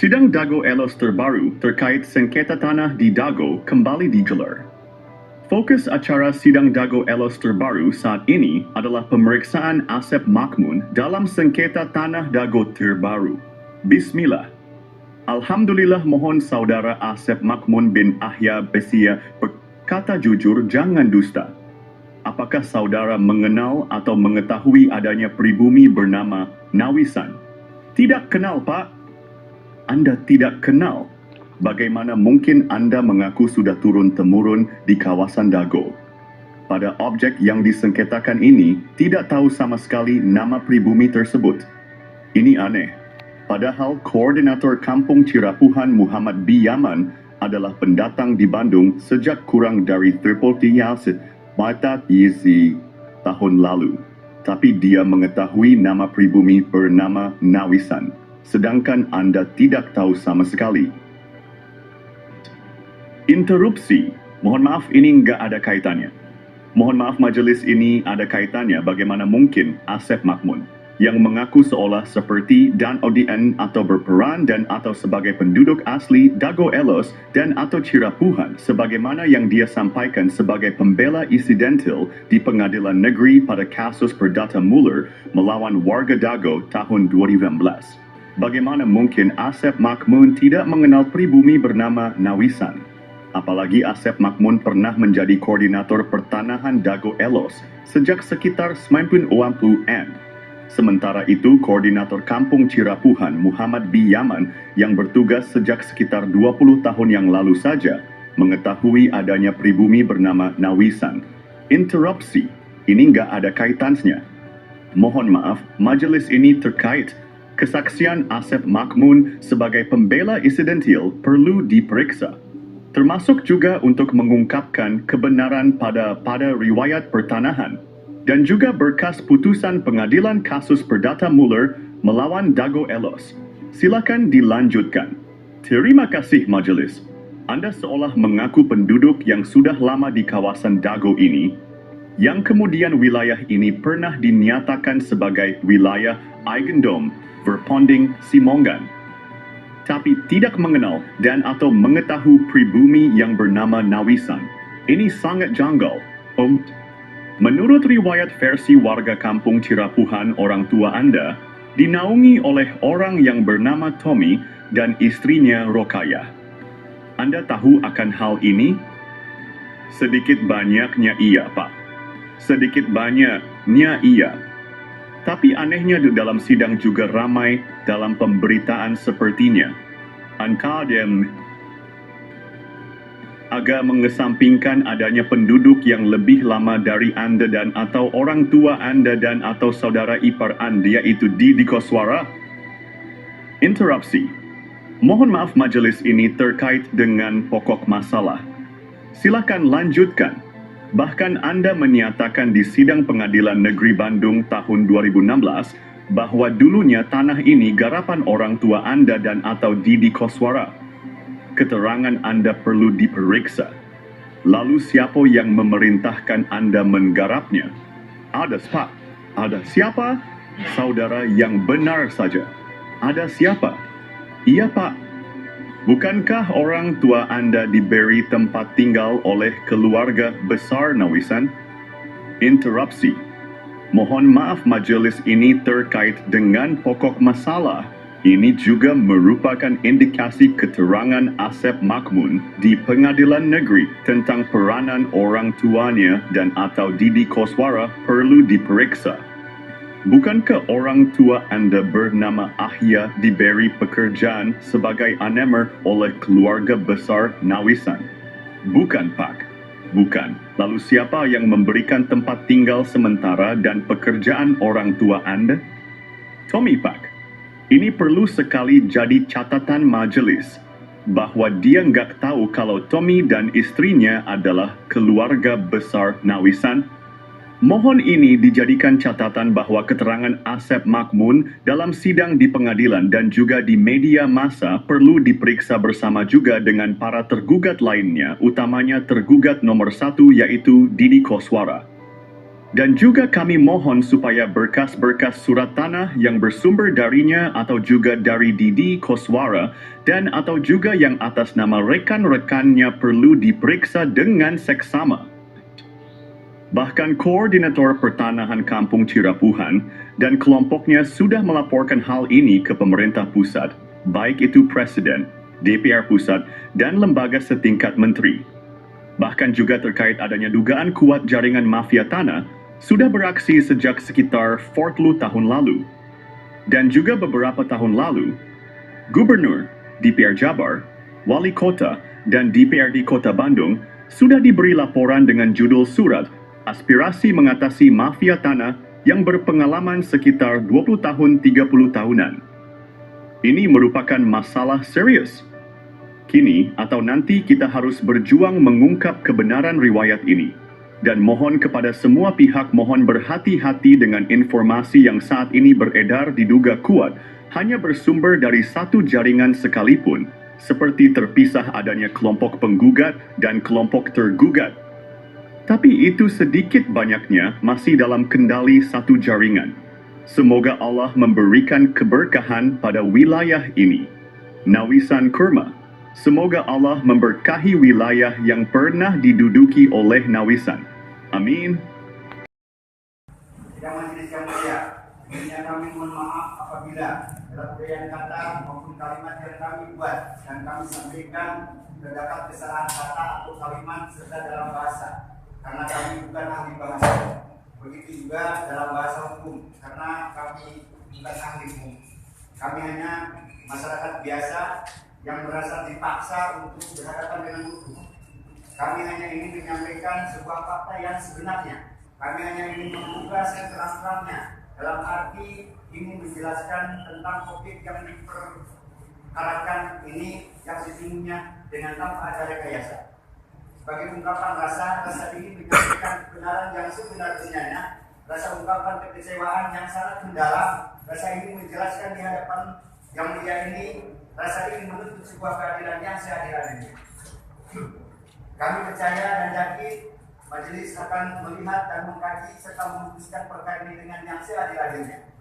Sidang Dago Elos terbaru terkait sengketa tanah di Dago kembali digelar. Fokus acara sidang Dago Elos terbaru saat ini adalah pemeriksaan Asep Makmun dalam sengketa tanah Dago terbaru. Bismillah. Alhamdulillah, mohon saudara Asep Makmun bin Ahya Besia berkata jujur, jangan dusta. Apakah saudara mengenal atau mengetahui adanya pribumi bernama Nawisan? Tidak kenal, Pak. Anda tidak kenal? Bagaimana mungkin Anda mengaku sudah turun-temurun di kawasan Dago? Pada objek yang disengketakan ini, tidak tahu sama sekali nama pribumi tersebut. Ini aneh. Padahal Koordinator Kampung Cirapuhan Muhammad B. Yaman adalah pendatang di Bandung sejak kurang dari 30 tahun lalu. Tapi dia mengetahui nama pribumi bernama Nawisan, sedangkan Anda tidak tahu sama sekali. Interupsi. Mohon maaf, ini nggak ada kaitannya. Mohon maaf, majelis ini ada kaitannya. Bagaimana mungkin Asep Makmun yang mengaku seolah seperti dan ODN atau berperan dan atau sebagai penduduk asli Dago Elos dan atau Cirapuhan sebagaimana yang dia sampaikan sebagai pembela insidental di pengadilan negeri pada kasus Perdata Muller melawan warga Dago tahun 2016. Bagaimana mungkin Asep Makmun tidak mengenal pribumi bernama Nawisan? Apalagi Asep Makmun pernah menjadi koordinator pertanahan Dago Elos sejak sekitar 90-an. Sementara itu, Koordinator Kampung Cirapuhan Muhammad B. Yaman yang bertugas sejak sekitar 20 tahun yang lalu saja mengetahui adanya pribumi bernama Nawisan. Interupsi, ini nggak ada kaitannya. Mohon maaf, majelis ini terkait kesaksian Asep Makmun sebagai pembela insidental perlu diperiksa. Termasuk juga untuk mengungkapkan kebenaran pada riwayat pertanahan. Dan juga berkas putusan pengadilan kasus Perdata Muller melawan Dago Elos. Silakan dilanjutkan. Terima kasih majelis. Anda seolah mengaku penduduk yang sudah lama di kawasan Dago ini, yang kemudian wilayah ini pernah dinyatakan sebagai wilayah Eigendom Verponding Simongan, tapi tidak mengenal dan atau mengetahui pribumi yang bernama Nawisan. Ini sangat janggal. Menurut riwayat versi warga kampung Cirapuhan, orang tua Anda dinaungi oleh orang yang bernama Tommy dan istrinya Rokayah. Anda tahu akan hal ini? Sedikit banyaknya iya, Pak. Sedikit banyaknya iya. Tapi anehnya di dalam sidang juga ramai dalam pemberitaan sepertinya. Ankadem agak mengesampingkan adanya penduduk yang lebih lama dari Anda dan atau orang tua Anda dan atau saudara ipar Anda, yaitu Didi Koswara. Interupsi. Mohon maaf, majelis ini terkait dengan pokok masalah. Silakan lanjutkan. Bahkan Anda menyatakan di sidang pengadilan negeri Bandung tahun 2016 bahwa dulunya tanah ini garapan orang tua Anda dan atau Didi Koswara. Keterangan Anda perlu diperiksa. Lalu siapa yang memerintahkan Anda menggarapnya? Ada, Pak. Ada siapa? Saudara yang benar saja. Ada siapa? Iya, Pak. Bukankah orang tua Anda diberi tempat tinggal oleh keluarga besar Nawisan? Interupsi. Mohon maaf, majelis ini terkait dengan pokok masalah. Ini juga merupakan indikasi keterangan Asep Makmun di pengadilan negeri tentang peranan orang tuanya dan atau Didi Koswara perlu diperiksa. Bukankah orang tua Anda bernama Ahya diberi pekerjaan sebagai anemer oleh keluarga besar Nawisan? Bukan, Pak. Bukan. Lalu siapa yang memberikan tempat tinggal sementara dan pekerjaan orang tua Anda? Tommy, Pak. Ini perlu sekali jadi catatan majelis, bahwa dia nggak tahu kalau Tommy dan istrinya adalah keluarga besar Nawisan. Mohon ini dijadikan catatan bahwa keterangan Asep Makmun dalam sidang di pengadilan dan juga di media massa perlu diperiksa bersama juga dengan para tergugat lainnya, utamanya tergugat nomor 1 yaitu Didi Koswara. Dan juga kami mohon supaya berkas-berkas surat tanah yang bersumber darinya atau juga dari Didi Koswara dan atau juga yang atas nama rekan-rekannya perlu diperiksa dengan seksama. Bahkan Koordinator Pertanahan Kampung Cirapuhan dan kelompoknya sudah melaporkan hal ini ke pemerintah pusat, baik itu Presiden, DPR Pusat, dan lembaga setingkat menteri. Bahkan juga terkait adanya dugaan kuat jaringan mafia tanah, sudah beraksi sejak sekitar 40 tahun lalu. Dan juga beberapa tahun lalu, Gubernur, DPR Jabar, Wali Kota, dan DPRD Kota Bandung sudah diberi laporan dengan judul surat Aspirasi Mengatasi Mafia Tanah yang berpengalaman sekitar 20 tahun 30 tahunan. Ini merupakan masalah serius. Kini atau nanti kita harus berjuang mengungkap kebenaran riwayat ini. Dan mohon kepada semua pihak mohon berhati-hati dengan informasi yang saat ini beredar diduga kuat hanya bersumber dari satu jaringan sekalipun, seperti terpisah adanya kelompok penggugat dan kelompok tergugat. Tapi itu sedikit banyaknya masih dalam kendali satu jaringan. Semoga Allah memberikan keberkahan pada wilayah ini. Nawisan Kurma. Semoga Allah memberkahi wilayah yang pernah diduduki oleh Nawisan. Amin. Sidang majelis yang mulia, sebelumnya kami mohon maaf apabila dalam uraian kata maupun kalimat yang kami buat dan kami sampaikan terdapat kesalahan kata atau kalimat serta dalam bahasa, karena kami bukan ahli bahasa. Begitu juga dalam bahasa hukum, karena kami bukan ahli hukum. Kami hanya masyarakat biasa yang merasa dipaksa untuk berhadapan dengan hukum. Kami hanya ingin menyampaikan sebuah fakta yang sebenarnya. Kami hanya ingin membuka seterang-terangnya dalam arti ingin menjelaskan tentang topik yang diperkarakan ini yang sesungguhnya dengan tanpa ada rekayasa. Sebagai ungkapan rasa ingin menyampaikan kebenaran yang sebenar-benarnya, rasa ungkapan kekecewaan yang sangat mendalam, rasa ingin menjelaskan di hadapan yang mulia ini, rasa ingin menuntut sebuah keadilan yang seadil-adilnya. Kami percaya dan yakin majelis akan melihat dan mengkaji serta memutuskan perkara ini dengan yang seadil-adilnya.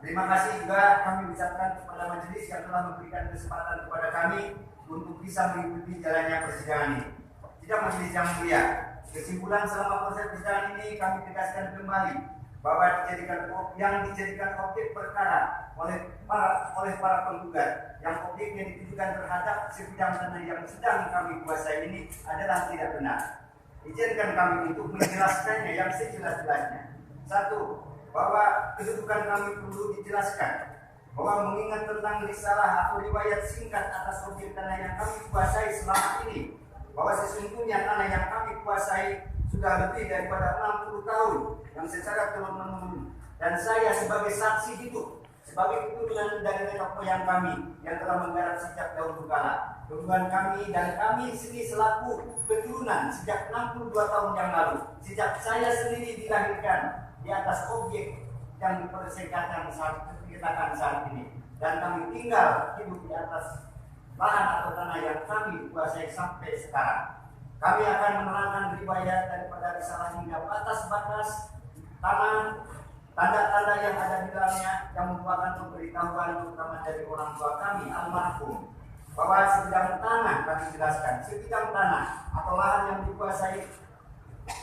Terima kasih juga kami ucapkan kepada majelis yang telah memberikan kesempatan kepada kami untuk bisa mengikuti jalannya persidangan ini. Sidang majelis yang mulia, kesimpulan selama proses persidangan ini kami tegaskan kembali bahwa yang dijadikan objek perkara oleh para penggugat yang objeknya ditujukan terhadap sebidang tanah yang sedang kami kuasai ini adalah tidak benar. Izinkan kami untuk menjelaskannya yang sejelas-jelasnya. Satu, bahwa kedudukan kami perlu dijelaskan, bahwa mengingat tentang risalah atau riwayat singkat atas objek tanah yang kami kuasai selama ini, bahwa sesungguhnya tanah yang kami kuasai sudah lebih daripada 60 tahun yang secara turun-menurun, dan saya sebagai saksi hidup sebagai keturunan dari nenek moyang kami yang telah menggarap sejak dahulu kala. Keturunan kami dan kami sendiri selaku keturunan sejak 62 tahun yang lalu, sejak saya sendiri dilahirkan di atas objek yang dipersekatakan saat ini, dan kami tinggal hidup di atas lahan atau tanah yang kami kuasai sampai sekarang. Kami akan menerangkan riwayat daripada risalah hingga batas-batas tanah, tanda-tanda yang ada di dalamnya yang merupakan pemberitahuan terutama dari orang tua kami almarhum, bahwa sebidang tanah kami jelaskan, sebidang tanah atau lahan yang dikuasai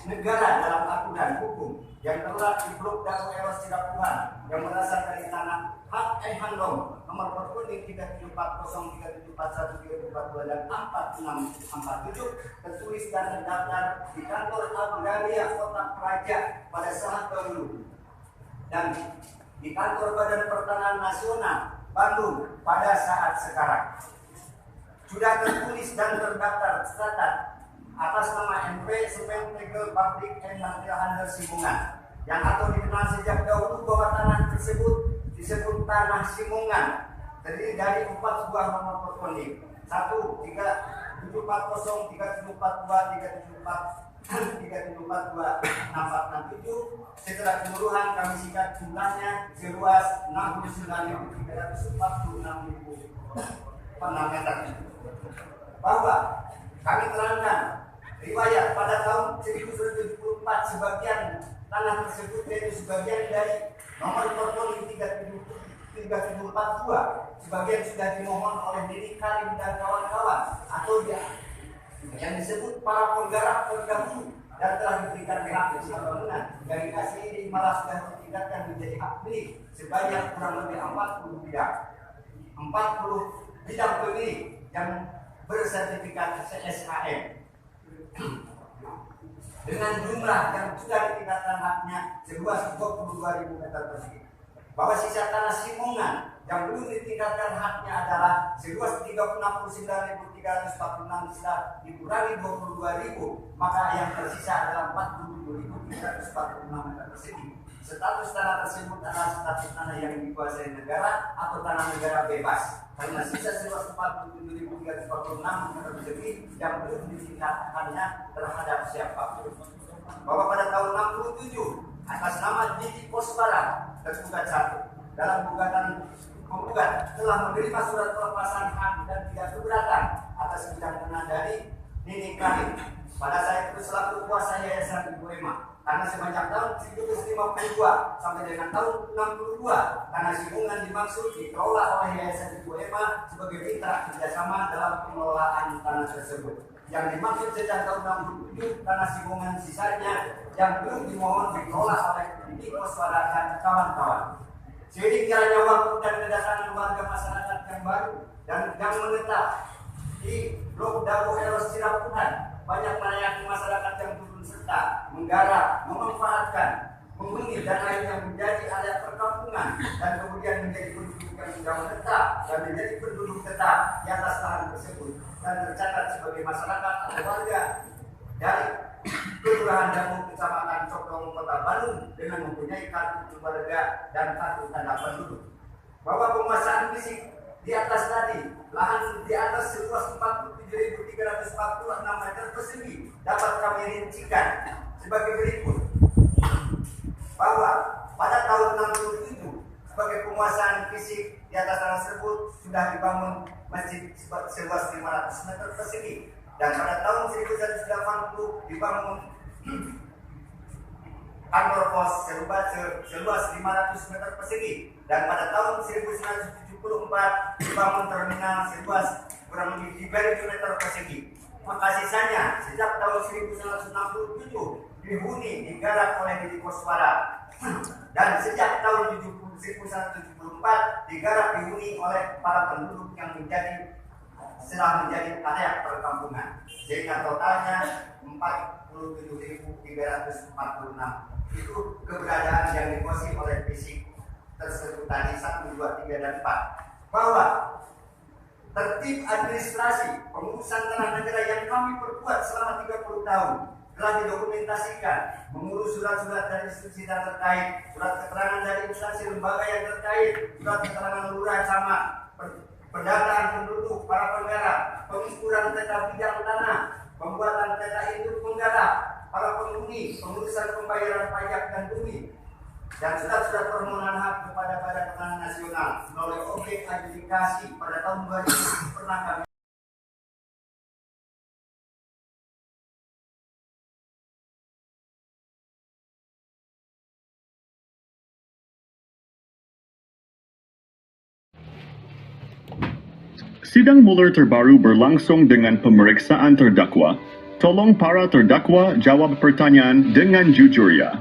negara dalam aturan hukum yang terletak di Blok Dago Eros Cirapuhan yang berasal dari tanah hak Handong nomor perunding 37403741342 dan 4647 tertulis dan terdaftar di kantor Agraria Kota Praja pada saat dahulu dan di kantor Badan Pertanahan Nasional Bandung pada saat sekarang. Sudah tertulis dan terdaftar tercatat atas nama NP Semen Tegel Public and Material Handler Simungan yang atau dikenal sejak dahulu bahwa tanah tersebut disebut tanah Simungan, terdiri dari 4 buah nomor perunding 1, 3, 740, 3742, 3742, 6467. Setelah keseluruhan kami singkat jumlahnya seluas 69.346.6 meter. Bahwa kami terangkan Riwayat pada tahun 1974 sebagian tanah tersebut yaitu sebagian dari nomor portfolio 3742 sebagian sudah dimohon oleh Nini Karim dan kawan-kawan atau yang disebut para penggarap terdahulu dan telah diberikan hak usaha bangunan. Dari hasil ini malah sudah ditingkatkan menjadi hak milik sebanyak kurang lebih 40 bidang. 40 bidang pemilik yang bersertifikat CSHM dengan jumlah yang sudah ditingkatkan haknya seluas 22.000 meter persegi. Bahwa sisa tanah Simongan yang belum ditingkatkan haknya adalah seluas 69.346 setelah dikurangi 22.000, maka yang tersisa adalah 47.346 meter persegi. Status tanah tersebut adalah status tanah yang dikuasai negara atau tanah negara bebas, karena sisa seluas 47.346 meter persegi yang belum ditingkatkannya terhadap siapapun. Bahwa pada tahun 67 atas nama Didi Kosbara tergugat 1 dalam gugatan penggugat telah menerima surat pelepasan hak dan tidak keberatan atas bidang tanah dari Nini Karim pada saat itu selaku kuasa Yayasan Ibu Ema, karena semenjak tahun 1952 sampai dengan tahun 62 tanah Simongan dimaksud dikelola oleh Yayasan Ibu Ema sebagai mitra kerjasama dalam pengelolaan tanah tersebut. Yang dimaksud sejak tahun 67 tanah Simongan sisanya yang belum dimohon dikelola oleh Didi Koswara dan kawan-kawan. Seiring jalannya waktu dan kedatangan warga masyarakat yang baru dan yang menetap di Blok Dago Eros Sirapuhan, banyak melayani masyarakat yang turun serta menggarap, memanfaatkan, menghuni dan akhirnya menjadi area perkampungan dan kemudian menjadi penduduk yang sudah menetap dan menjadi penduduk tetap di atas lahan tersebut dan tercatat sebagai masyarakat atau warga dari Kelurahan Dago Kecamatan Cokdong Kota Bandung dengan mempunyai kartu keluarga dan kartu tanda penduduk. Bahwa penguasaan fisik di atas tadi, lahan di atas seluas 47.346 meter persegi dapat kami rincikan sebagai berikut. Bahwa pada tahun 67 sebagai penguasaan fisik di atas tanah tersebut sudah dibangun masjid seluas 500 meter persegi, dan pada tahun 1980 dibangun kantor pos seluas 500 meter persegi, dan pada tahun 1974 dibangun terminal seluas kurang lebih 3.000 meter persegi. Maka sisanya sejak tahun 1967 dihuni digarap oleh Didi Koswara dan sejak tahun 1974 digarap dihuni oleh para penduduk yang setelah menjadi area perkampungan, sehingga totalnya 47.346. Itu keberadaan yang dikuasai oleh fisik tersebut tadi 1, 2, 3, dan 4. Bahwa tertib administrasi pengurusan tanah negara yang kami perbuat selama 30 tahun telah didokumentasikan, mengurus surat-surat dari institusi terkait, surat keterangan dari instansi lembaga yang terkait, surat keterangan lurah camat, pendataan penduduk, para penggarap, pengukuran peta bidang tanah, pembuatan peta induk penggarap, para penghuni, pengurusan pembayaran pajak dan bumi, dan surat-surat permohonan hak kepada Badan Pangan Nasional melalui objek adjudikasi pada tahun 2000 pernah kami. Sidang Muller terbaru berlangsung dengan pemeriksaan terdakwa. Tolong para terdakwa jawab pertanyaan dengan jujur ya.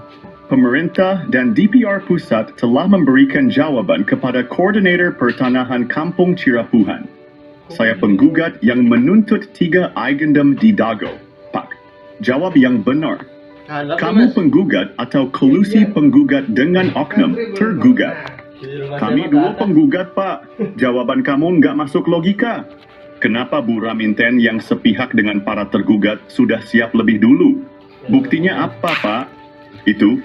Pemerintah dan DPR Pusat telah memberikan jawaban kepada Koordinator Pertanahan Kampung Cirapuhan. Saya penggugat yang menuntut 3 agendum di Dago. Pak, jawab yang benar. Kamu penggugat atau kolusi penggugat dengan oknum tergugat? Kami 2 penggugat, Pak. Jawaban kamu nggak masuk logika. Kenapa Bu Raminten yang sepihak dengan para tergugat sudah siap lebih dulu? Buktinya apa, Pak? Itu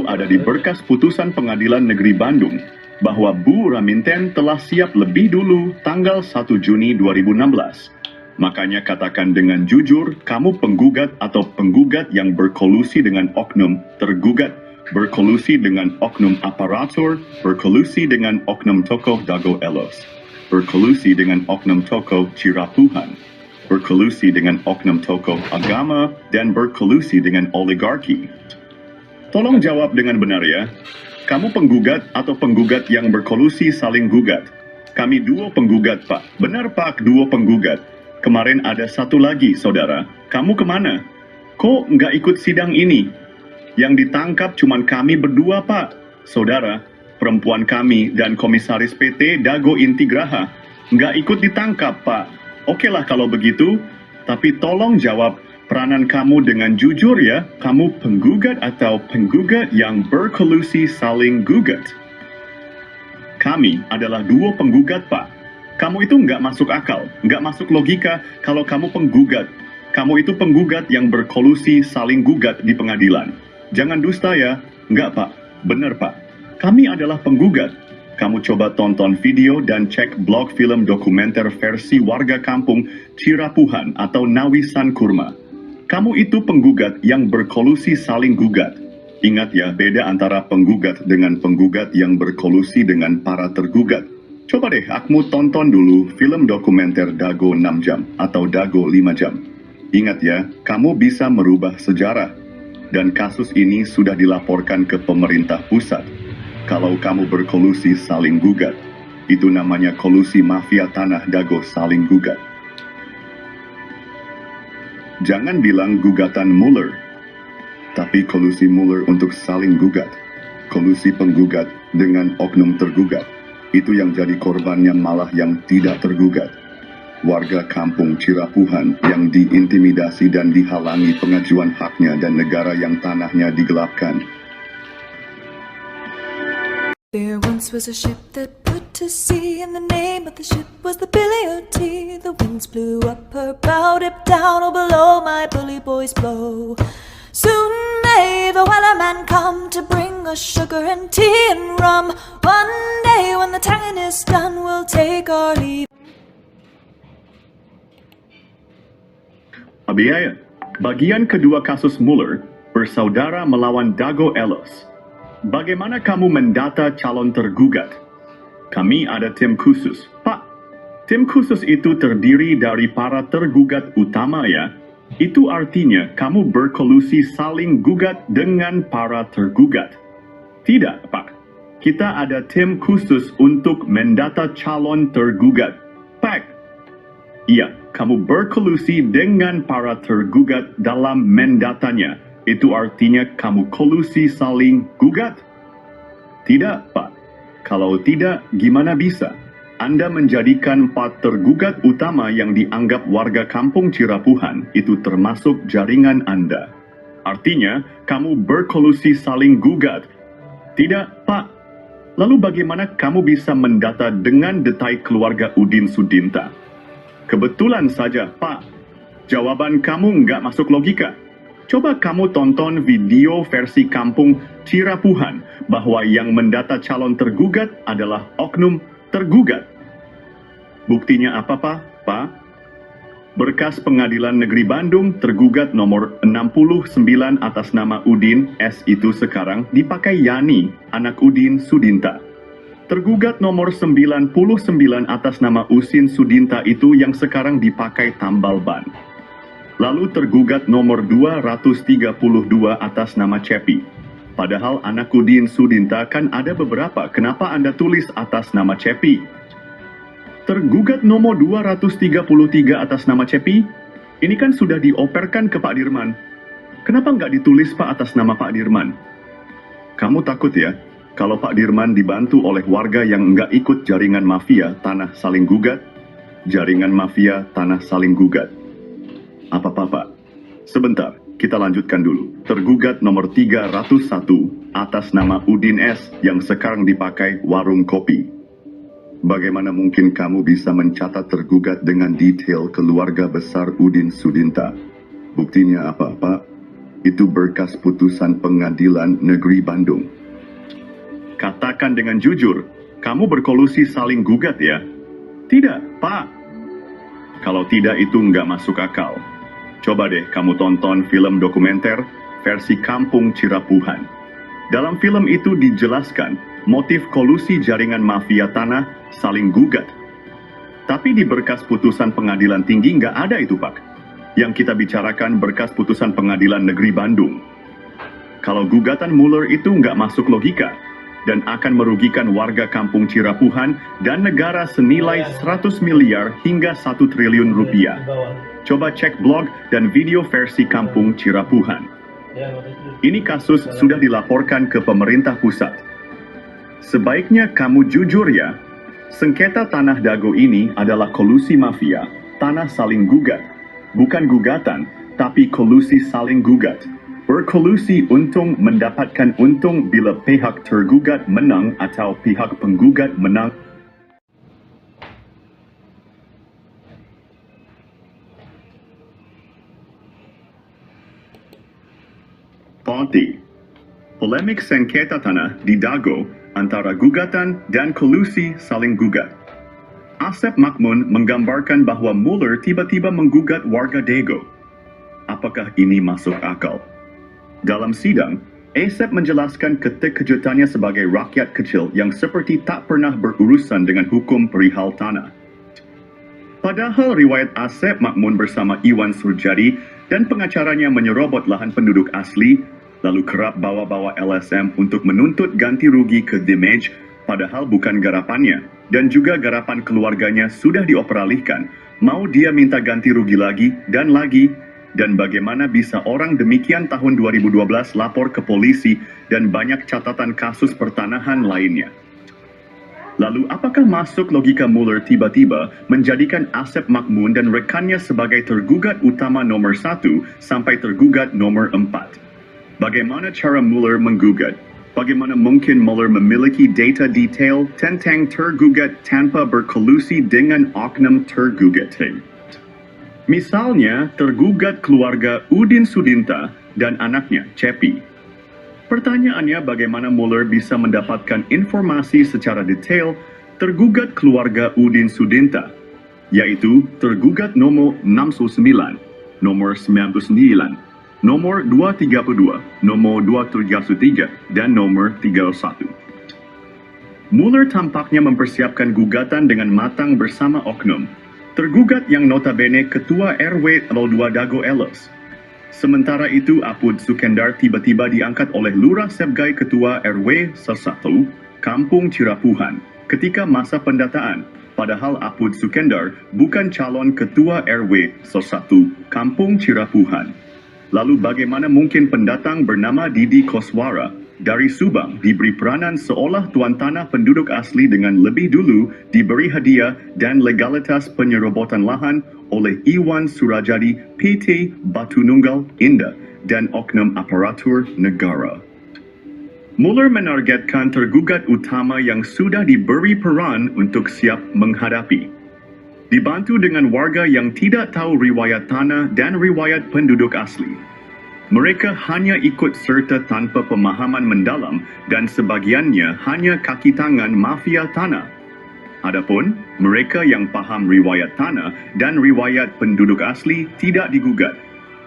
ada di berkas putusan Pengadilan Negeri Bandung bahwa Bu Raminten telah siap lebih dulu tanggal 1 Juni 2016. Makanya katakan dengan jujur, kamu penggugat atau penggugat yang berkolusi dengan oknum tergugat, berkolusi dengan oknum aparatur, berkolusi dengan oknum tokoh Dago Elos, berkolusi dengan oknum tokoh Cirapuhan, berkolusi dengan oknum tokoh agama, dan berkolusi dengan oligarki. Tolong jawab dengan benar ya. Kamu penggugat atau penggugat yang berkolusi saling gugat? Kami duo penggugat, Pak. Benar, Pak, duo penggugat. Kemarin ada satu lagi, saudara. Kamu kemana? Kok nggak ikut sidang ini? Yang ditangkap cuman kami berdua, Pak. Saudara, perempuan kami dan komisaris PT Dago Intigraha nggak ikut ditangkap, Pak. Oke lah kalau begitu, tapi tolong jawab peranan kamu dengan jujur ya. Kamu penggugat atau penggugat yang berkolusi saling gugat? Kami adalah duo penggugat, Pak. Kamu itu nggak masuk akal, nggak masuk logika kalau kamu penggugat. Kamu itu penggugat yang berkolusi saling gugat di pengadilan. Jangan dusta ya. Nggak, Pak. Benar, Pak. Kami adalah penggugat. Kamu coba tonton video dan cek blog film dokumenter versi warga kampung Cirapuhan atau Nawisan Kurma. Kamu itu penggugat yang berkolusi saling gugat. Ingat ya, beda antara penggugat dengan penggugat yang berkolusi dengan para tergugat. Coba deh, akmu tonton dulu film dokumenter Dago 6 jam atau Dago 5 jam. Ingat ya, kamu bisa merubah sejarah. Dan kasus ini sudah dilaporkan ke pemerintah pusat. Kalau kamu berkolusi saling gugat, itu namanya kolusi mafia tanah Dago saling gugat. Jangan bilang gugatan Mueller, tapi kolusi Mueller untuk saling gugat. Kolusi penggugat dengan oknum tergugat. Itu yang jadi korbannya malah yang tidak tergugat. Warga kampung Cirapuhan yang diintimidasi dan dihalangi pengajuan haknya dan negara yang tanahnya digelapkan. There once was a ship that put to sea, and the name of the ship was the Billy O.T. The winds blew up her bow, dipped down, oh below my bully boys blow. Soon may the wellerman come to bring us sugar and tea and rum. One day when the tonguing is done, we'll take our leave. Abiaya, bagian kedua kasus Mueller, bersaudara melawan Dago Ellos. Bagaimana kamu mendata calon tergugat? Kami ada tim khusus. Pak, tim khusus itu terdiri dari para tergugat utama ya. Itu artinya kamu berkolusi saling gugat dengan para tergugat. Tidak, Pak. Kita ada tim khusus untuk mendata calon tergugat. Pak, iya, kamu berkolusi dengan para tergugat dalam mendatanya. Itu artinya kamu kolusi saling gugat? Tidak, Pak. Kalau tidak, gimana bisa? Anda menjadikan 4 tergugat utama yang dianggap warga kampung Cirapuhan itu termasuk jaringan Anda. Artinya, kamu berkolusi saling gugat. Tidak, Pak. Lalu bagaimana kamu bisa mendata dengan detail keluarga Udin Sudinta? Kebetulan saja, Pak. Jawaban kamu nggak masuk logika. Coba kamu tonton video versi kampung Cirapuhan bahwa yang mendata calon tergugat adalah oknum tergugat. Buktinya apa, Pak? Berkas Pengadilan Negeri Bandung tergugat nomor 69 atas nama Udin S itu sekarang dipakai Yani, anak Udin Sudinta. Tergugat nomor 99 atas nama Usin Sudinta itu yang sekarang dipakai tambal ban. Lalu tergugat nomor 232 atas nama Cepi. Padahal anak Udin Sudinta kan ada beberapa, kenapa Anda tulis atas nama Cepi? Tergugat nomor 233 atas nama Cepi, ini kan sudah dioperkan ke Pak Dirman. Kenapa nggak ditulis Pak atas nama Pak Dirman? Kamu takut ya, kalau Pak Dirman dibantu oleh warga yang nggak ikut jaringan mafia tanah saling gugat? Jaringan mafia tanah saling gugat. Apa-apa, sebentar, kita lanjutkan dulu. Tergugat nomor 301 atas nama Udin S yang sekarang dipakai warung kopi. Bagaimana mungkin kamu bisa mencatat tergugat dengan detail keluarga besar Udin Sudinta? Buktinya apa, Pak? Itu berkas putusan Pengadilan Negeri Bandung. Katakan dengan jujur, kamu berkolusi saling gugat ya? Tidak, Pak. Kalau tidak itu nggak masuk akal. Coba deh kamu tonton film dokumenter versi Kampung Cirapuhan. Dalam film itu dijelaskan motif kolusi jaringan mafia tanah saling gugat. Tapi di berkas putusan pengadilan tinggi nggak ada itu, Pak. Yang kita bicarakan berkas putusan pengadilan negeri Bandung. Kalau gugatan Mueller itu nggak masuk logika dan akan merugikan warga kampung Cirapuhan dan negara senilai 100 miliar hingga 1 triliun rupiah. Coba cek blog dan video versi kampung Cirapuhan. Ini kasus sudah dilaporkan ke pemerintah pusat. Sebaiknya kamu jujur ya. Sengketa tanah Dago ini adalah kolusi mafia, tanah saling gugat. Bukan gugatan, tapi kolusi saling gugat. Berkolusi untung mendapatkan untung bila pihak tergugat menang atau pihak penggugat menang. Ponti. Polemik sengketa tanah di Dago antara gugatan dan kolusi saling gugat. Asep Makmun menggambarkan bahwa Mueller tiba-tiba menggugat warga Dago. Apakah ini masuk akal? Dalam sidang, Asep menjelaskan keterkejutannya sebagai rakyat kecil yang seperti tak pernah berurusan dengan hukum perihal tanah. Padahal riwayat Asep Makmun bersama Iwan Surjadi dan pengacaranya menyerobot lahan penduduk asli, lalu kerap bawa-bawa LSM untuk menuntut ganti rugi ke damage, padahal bukan garapannya, dan juga garapan keluarganya sudah dioperalihkan. Mau dia minta ganti rugi lagi, dan bagaimana bisa orang demikian tahun 2012 lapor ke polisi dan banyak catatan kasus pertanahan lainnya. Lalu apakah masuk logika Mueller tiba-tiba menjadikan Asep Makmun dan rekannya sebagai tergugat utama nomor 1 sampai tergugat nomor 4? Bagaimana cara Mueller menggugat? Bagaimana mungkin Mueller memiliki data detail tentang tergugat tanpa berkolusi dengan oknum tergugat? Misalnya, tergugat keluarga Udin Sudinta dan anaknya, Cepi. Pertanyaannya, bagaimana Mueller bisa mendapatkan informasi secara detail tergugat keluarga Udin Sudinta, yaitu tergugat nomor 69, nomor 99, nomor 232, nomor 233, dan nomor 31. Mueller tampaknya mempersiapkan gugatan dengan matang bersama oknum. Tergugat yang notabene Ketua RW 02 Dago Elos. Sementara itu, Apud Sukendar tiba-tiba diangkat oleh Lurah Sebgai Ketua RW 1 Kampung Cirapuhan ketika masa pendataan. Padahal Apud Sukendar bukan calon Ketua RW 1 Kampung Cirapuhan. Lalu bagaimana mungkin pendatang bernama Didi Koswara dari Subang diberi peranan seolah tuan tanah penduduk asli dengan lebih dulu diberi hadiah dan legalitas penyerobotan lahan oleh Iwan Surajadi PT Batu Nunggal Indah dan oknum aparatur negara. Mueller menargetkan tergugat utama yang sudah diberi peran untuk siap menghadapi. Dibantu dengan warga yang tidak tahu riwayat tanah dan riwayat penduduk asli. Mereka hanya ikut serta tanpa pemahaman mendalam dan sebagiannya hanya kaki tangan mafia tanah. Adapun mereka yang paham riwayat tanah dan riwayat penduduk asli tidak digugat,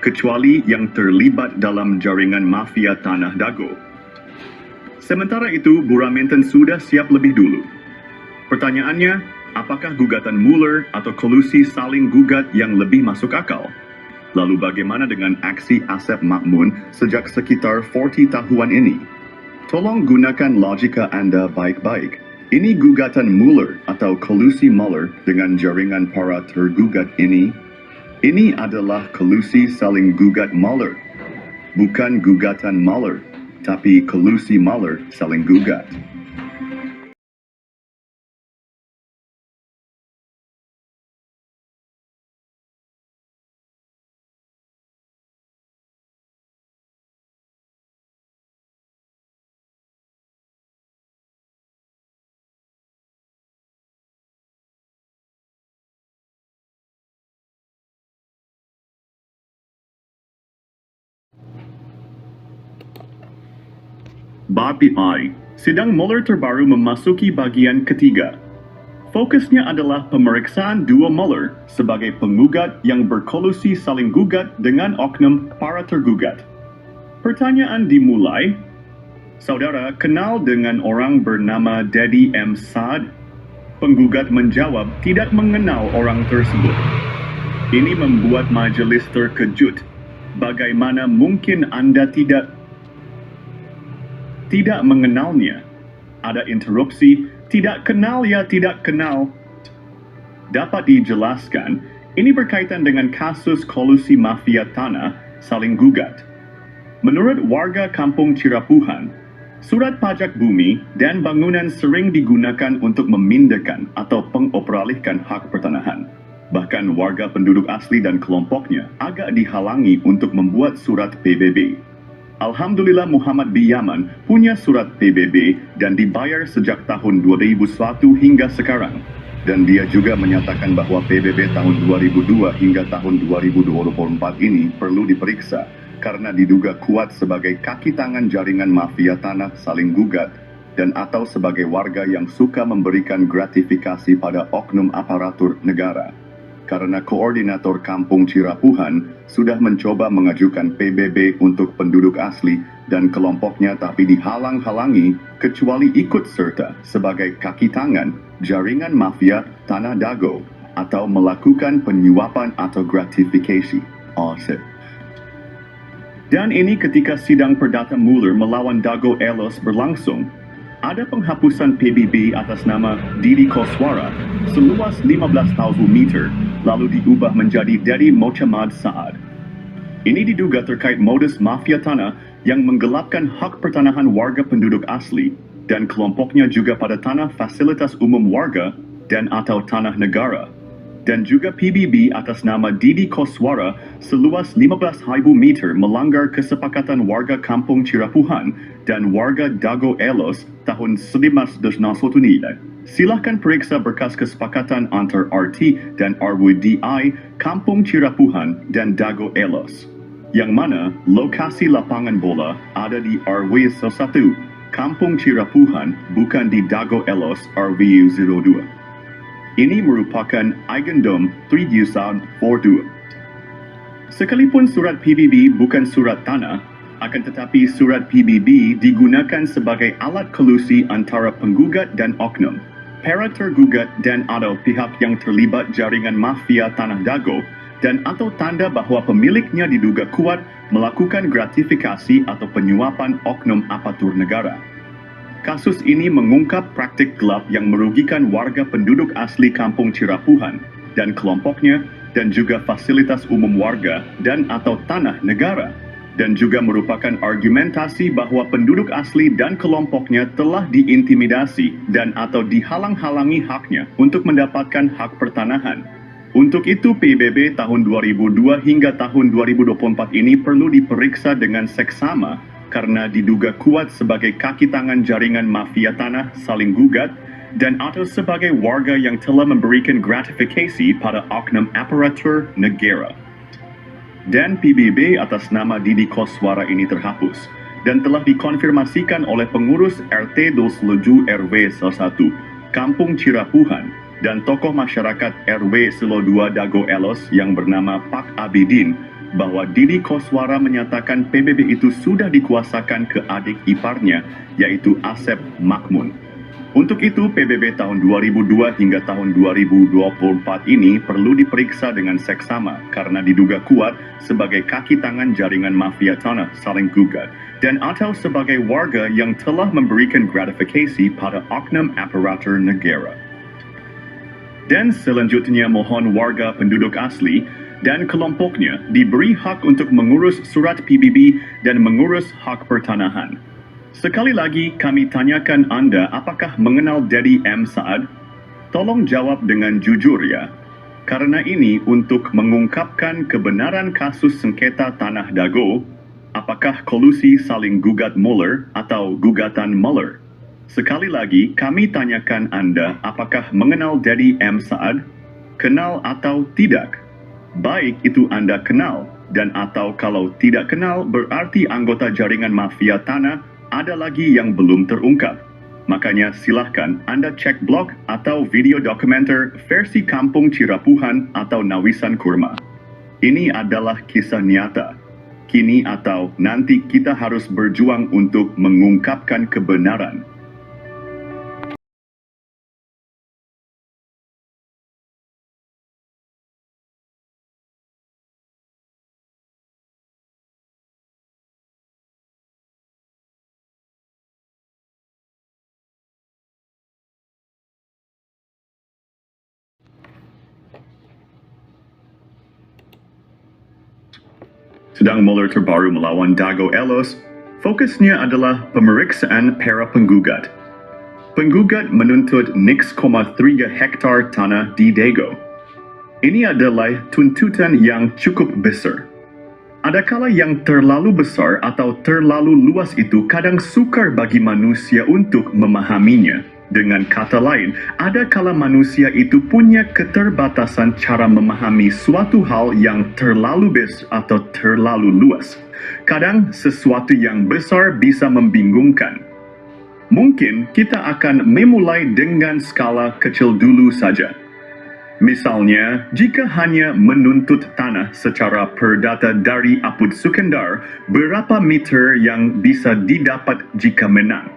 kecuali yang terlibat dalam jaringan mafia tanah Dago. Sementara itu, Buraminten sudah siap lebih dulu. Pertanyaannya, apakah gugatan Mueller atau kolusi saling gugat yang lebih masuk akal? Lalu bagaimana dengan aksi Asep Makmun sejak sekitar 40 tahun ini? Tolong gunakan logika Anda baik-baik. Ini gugatan Mueller atau kolusi Mueller dengan jaringan para tergugat ini. Ini adalah kolusi saling gugat Mueller. Bukan gugatan Mueller, tapi kolusi Mueller saling gugat. Bab I, sidang Mueller terbaru memasuki bagian ketiga. Fokusnya adalah pemeriksaan dua Mueller sebagai penggugat yang berkolusi saling gugat dengan oknum para tergugat. Pertanyaan dimulai, saudara kenal dengan orang bernama Dedi M. Saad? Penggugat menjawab tidak mengenal orang tersebut. Ini membuat majelis terkejut. Bagaimana mungkin Anda tidak mengenalnya? Ada interupsi, tidak kenal ya tidak kenal. Dapat dijelaskan, ini berkaitan dengan kasus kolusi mafia tanah saling gugat. Menurut warga kampung Cirapuhan, surat pajak bumi dan bangunan sering digunakan untuk memindahkan atau pengoperalihkan hak pertanahan. Bahkan warga penduduk asli dan kelompoknya agak dihalangi untuk membuat surat PBB. Alhamdulillah Muhammad bin Yaman punya surat PBB dan dibayar sejak tahun 2001 hingga sekarang. Dan dia juga menyatakan bahwa PBB tahun 2002 hingga tahun 2024 ini perlu diperiksa karena diduga kuat sebagai kaki tangan jaringan mafia tanah saling gugat dan atau sebagai warga yang suka memberikan gratifikasi pada oknum aparatur negara. Karena koordinator kampung Cirapuhan sudah mencoba mengajukan PBB untuk penduduk asli dan kelompoknya tapi dihalang-halangi kecuali ikut serta sebagai kaki tangan jaringan mafia Tanah Dago atau melakukan penyuapan atau gratifikasi. Dan ini ketika sidang perdata Mueller melawan Dago Elos berlangsung, ada penghapusan PBB atas nama Didi Koswara seluas 15,000 meter lalu diubah menjadi Dedi Mohamad Saad. Ini diduga terkait modus mafia tanah yang menggelapkan hak pertanahan warga penduduk asli dan kelompoknya juga pada tanah fasilitas umum warga dan atau tanah negara. Dan juga PBB atas nama Didi Koswara seluas 15,000 meter melanggar kesepakatan warga kampung Cirapuhan dan warga Dago Elos tahun 1991 nilai. Silahkan periksa berkas kesepakatan antar RT dan RWDI Kampung Cirapuhan dan Dago Elos, yang mana lokasi lapangan bola ada di RW 1 Kampung Cirapuhan bukan di Dago Elos RW 02. Ini merupakan Eigendom Tridiusan 42. Sekalipun surat PBB bukan surat tanah, akan tetapi surat PBB digunakan sebagai alat kolusi antara penggugat dan oknum, para tergugat dan atau pihak yang terlibat jaringan mafia Tanah Dago dan atau tanda bahwa pemiliknya diduga kuat melakukan gratifikasi atau penyuapan oknum aparatur negara. Kasus ini mengungkap praktik gelap yang merugikan warga penduduk asli kampung Cirapuhan dan kelompoknya dan juga fasilitas umum warga dan atau tanah negara, dan juga merupakan argumentasi bahwa penduduk asli dan kelompoknya telah diintimidasi dan atau dihalang-halangi haknya untuk mendapatkan hak pertanahan. Untuk itu PBB tahun 2002 hingga tahun 2024 ini perlu diperiksa dengan seksama karena diduga kuat sebagai kaki tangan jaringan mafia tanah saling gugat dan atau sebagai warga yang telah memberikan gratifikasi pada oknum aparatur negara. Dan PBB atas nama Didi Koswara ini terhapus dan telah dikonfirmasikan oleh pengurus RT 27 RW 1 Kampung Cirapuhan dan tokoh masyarakat RW 2 Dago Elos yang bernama Pak Abidin bahwa Didi Koswara menyatakan PBB itu sudah dikuasakan ke adik iparnya, yaitu Asep Makmun. Untuk itu, PBB tahun 2002 hingga tahun 2024 ini perlu diperiksa dengan seksama karena diduga kuat sebagai kaki tangan jaringan mafia tanah saling gugat dan atau sebagai warga yang telah memberikan gratifikasi pada oknum aparatur negara. Dan selanjutnya mohon warga penduduk asli dan kelompoknya diberi hak untuk mengurus surat PBB dan mengurus hak pertanahan. Sekali lagi kami tanyakan Anda apakah mengenal Dedi M. Saad? Tolong jawab dengan jujur ya. Karena ini untuk mengungkapkan kebenaran kasus sengketa Tanah Dago, apakah kolusi saling gugat Mueller atau gugatan Mueller? Sekali lagi kami tanyakan Anda apakah mengenal Dedi M. Saad? Kenal atau tidak? Baik itu Anda kenal dan atau kalau tidak kenal berarti anggota jaringan mafia tanah ada lagi yang belum terungkap. Makanya silahkan Anda cek blog atau video dokumenter versi Kampung Cirapuhan atau Nawisan Kurma. Ini adalah kisah nyata. Kini atau nanti kita harus berjuang untuk mengungkapkan kebenaran. Sedang mulut terbaru melawan Dago Elos, fokusnya adalah pemeriksaan para penggugat. Penggugat menuntut 6,3 hektar tanah di Dago. Ini adalah tuntutan yang cukup besar. Adakala yang terlalu besar atau terlalu luas itu kadang sukar bagi manusia untuk memahaminya. Dengan kata lain, adakala manusia itu punya keterbatasan cara memahami suatu hal yang terlalu besar atau terlalu luas. Kadang sesuatu yang besar bisa membingungkan. Mungkin kita akan memulai dengan skala kecil dulu saja. Misalnya, jika hanya menuntut tanah secara perdata dari Apud Sukendar, berapa meter yang bisa didapat jika menang?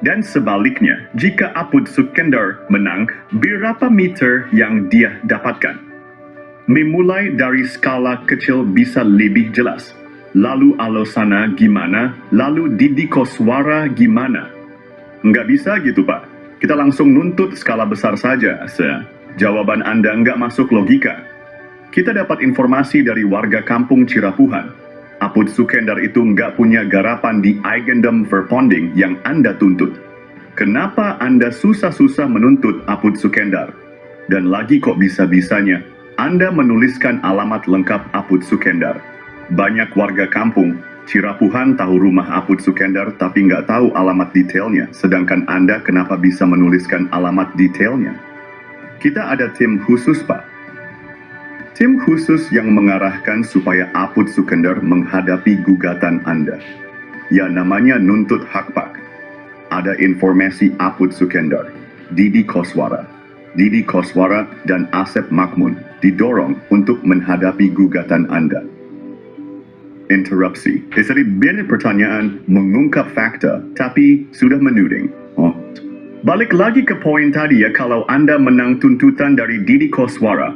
Dan sebaliknya, jika Apud Sukendar menang, berapa meter yang dia dapatkan? Memulai dari skala kecil bisa lebih jelas. Lalu Alosana gimana? Lalu Didi Koswara gimana? Nggak bisa gitu, Pak. Kita langsung nuntut skala besar saja, Jawaban Anda nggak masuk logika. Kita dapat informasi dari warga kampung Cirapuhan. Apud Sukendar itu nggak punya garapan di Eigendom Verponding yang Anda tuntut. Kenapa Anda susah-susah menuntut Apud Sukendar? Dan lagi kok bisa-bisanya Anda menuliskan alamat lengkap Apud Sukendar. Banyak warga kampung Cirapuhan tahu rumah Apud Sukendar tapi nggak tahu alamat detailnya. Sedangkan Anda kenapa bisa menuliskan alamat detailnya? Kita ada tim khusus, Pak. Tim khusus yang mengarahkan supaya Apud Sukendar menghadapi gugatan Anda. Ya, namanya nuntut hak, Pak. Ada informasi Apud Sukendar, Didi Koswara, dan Asep Makmun didorong untuk menghadapi gugatan Anda. Interupsi. Jadi banyak pertanyaan mengungkap fakta, tapi sudah menuding. Balik lagi ke poin tadi ya, kalau Anda menang tuntutan dari Didi Koswara,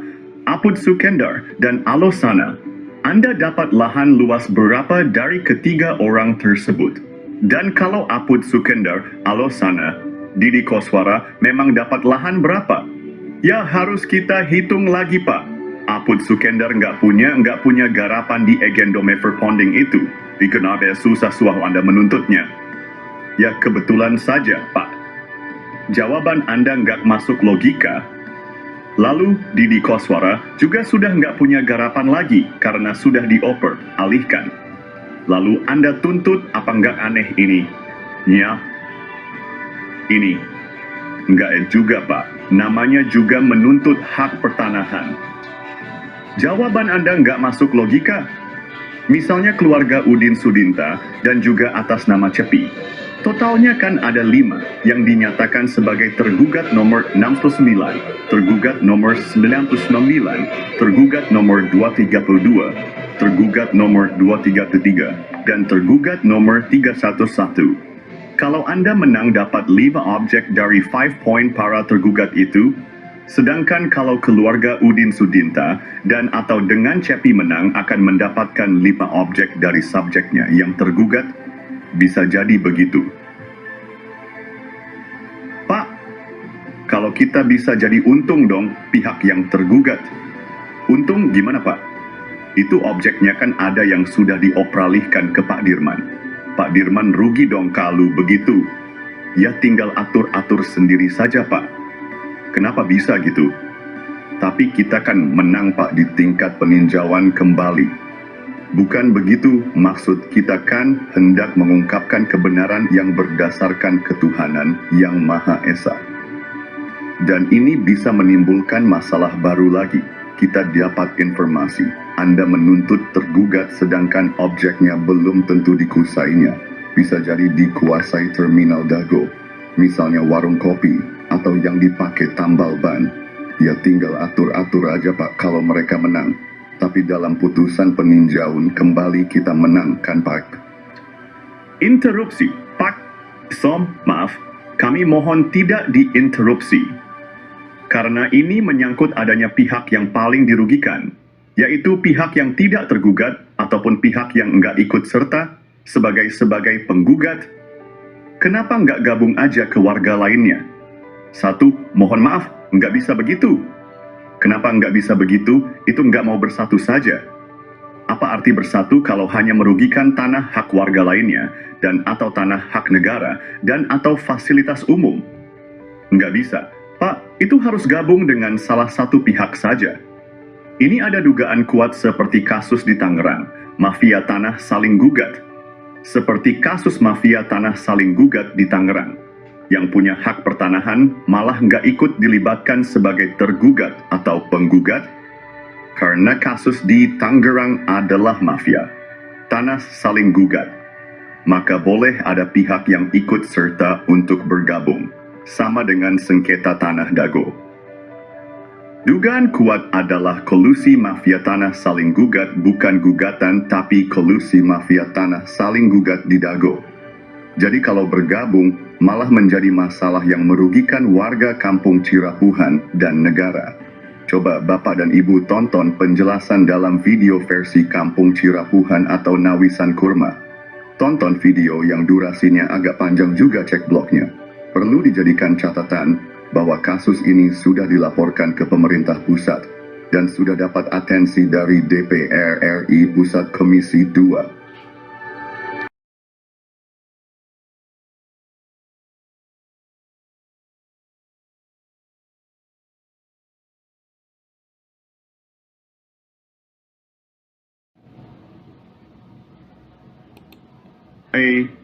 Apud Sukendar, dan Alosana, Anda dapat lahan luas berapa dari ketiga orang tersebut? Dan kalau Apud Sukendar, Alosana, Didi Koswara memang dapat lahan berapa? Ya harus kita hitung lagi, Pak. Apud Sukendar nggak punya garapan di Eigendom Verponding itu. Kenapa susah-susah Anda menuntutnya? Ya kebetulan saja, Pak. Jawaban Anda nggak masuk logika. Lalu Didi Koswara juga sudah nggak punya garapan lagi karena sudah dioper, alihkan. Lalu Anda tuntut, apa nggak aneh ini? Ya, ini. Nggak juga, Pak. Namanya juga menuntut hak pertanahan. Jawaban Anda nggak masuk logika. Misalnya keluarga Udin Sudinta dan juga atas nama Cepi. Totalnya kan ada 5 yang dinyatakan sebagai tergugat nomor 69, tergugat nomor 99, tergugat nomor 232, tergugat nomor 233, dan tergugat nomor 311. Kalau Anda menang dapat 5 objek dari 5 poin para tergugat itu, sedangkan kalau keluarga Udin Sudinta dan atau dengan Cepi menang akan mendapatkan 5 objek dari subjeknya yang tergugat. Bisa jadi begitu. Pak, kalau kita bisa jadi untung dong pihak yang tergugat. Untung gimana, Pak? Itu objeknya kan ada yang sudah dioperalihkan ke Pak Dirman. Pak Dirman rugi dong kalau begitu. Ya tinggal atur-atur sendiri saja, Pak. Kenapa bisa gitu? Tapi kita kan menang, Pak, di tingkat peninjauan kembali. Bukan begitu, maksud kita kan hendak mengungkapkan kebenaran yang berdasarkan ketuhanan yang Maha Esa. Dan ini bisa menimbulkan masalah baru lagi. Kita dapat informasi, Anda menuntut tergugat sedangkan objeknya belum tentu dikuasainya. Bisa jadi dikuasai terminal Dago, misalnya warung kopi, atau yang dipakai tambal ban. Ya tinggal atur-atur aja, Pak, kalau mereka menang. Tapi dalam putusan peninjauan kembali kita menang, kan, Pak? Interupsi, Pak. Maaf, kami mohon tidak diinterupsi. Karena ini menyangkut adanya pihak yang paling dirugikan, yaitu pihak yang tidak tergugat ataupun pihak yang enggak ikut serta sebagai penggugat. Kenapa nggak gabung aja ke warga lainnya? Satu, mohon maaf, nggak bisa begitu. Kenapa nggak bisa begitu? Itu nggak mau bersatu saja. Apa arti bersatu kalau hanya merugikan tanah hak warga lainnya dan atau tanah hak negara dan atau fasilitas umum? Nggak bisa. Pak, itu harus gabung dengan salah satu pihak saja. Ini ada dugaan kuat seperti kasus di Tangerang, mafia tanah saling gugat. Seperti kasus mafia tanah saling gugat di Tangerang. Yang punya hak pertanahan malah nggak ikut dilibatkan sebagai tergugat atau penggugat, karena kasus di Tangerang adalah mafia. Tanah saling gugat. Maka boleh ada pihak yang ikut serta untuk bergabung, sama dengan sengketa tanah Dago. Dugaan kuat adalah kolusi mafia tanah saling gugat bukan gugatan tapi kolusi mafia tanah saling gugat di Dago. Jadi kalau bergabung malah menjadi masalah yang merugikan warga kampung Cirapuhan dan negara. Coba Bapak dan Ibu tonton penjelasan dalam video versi Kampung Cirapuhan atau Nawisan Kurma. Tonton video yang durasinya agak panjang juga, cek blognya. Perlu dijadikan catatan bahwa kasus ini sudah dilaporkan ke pemerintah pusat dan sudah dapat atensi dari DPR RI Pusat Komisi 2.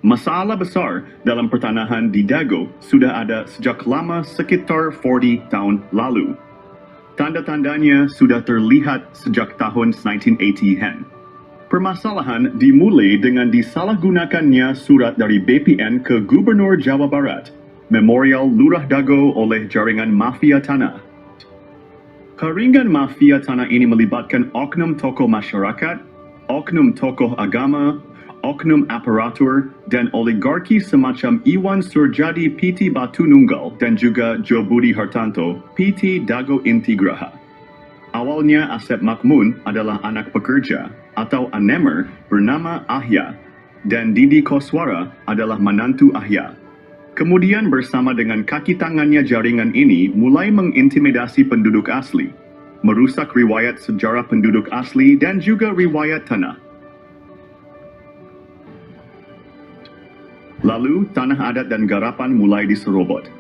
Masalah besar dalam pertanahan di Dago sudah ada sejak lama, sekitar 40 tahun lalu. Tanda-tandanya sudah terlihat sejak tahun 1980-an. Permasalahan dimulai dengan disalahgunakannya surat dari BPN ke Gubernur Jawa Barat, Memorial Lurah Dago oleh jaringan mafia tanah. Jaringan mafia tanah ini melibatkan oknum tokoh masyarakat, oknum tokoh agama, oknum aparatur, dan oligarki semacam Iwan Surjadi PT Batu Nunggal dan juga Jo Budi Hartanto PT Dago Intigraha. Awalnya Asep Makmun adalah anak pekerja atau anemer bernama Ahya dan Didi Koswara adalah menantu Ahya. Kemudian bersama dengan kaki tangannya jaringan ini mulai mengintimidasi penduduk asli, merusak riwayat sejarah penduduk asli dan juga riwayat tanah. Lalu, tanah adat dan garapan mulai diserobot.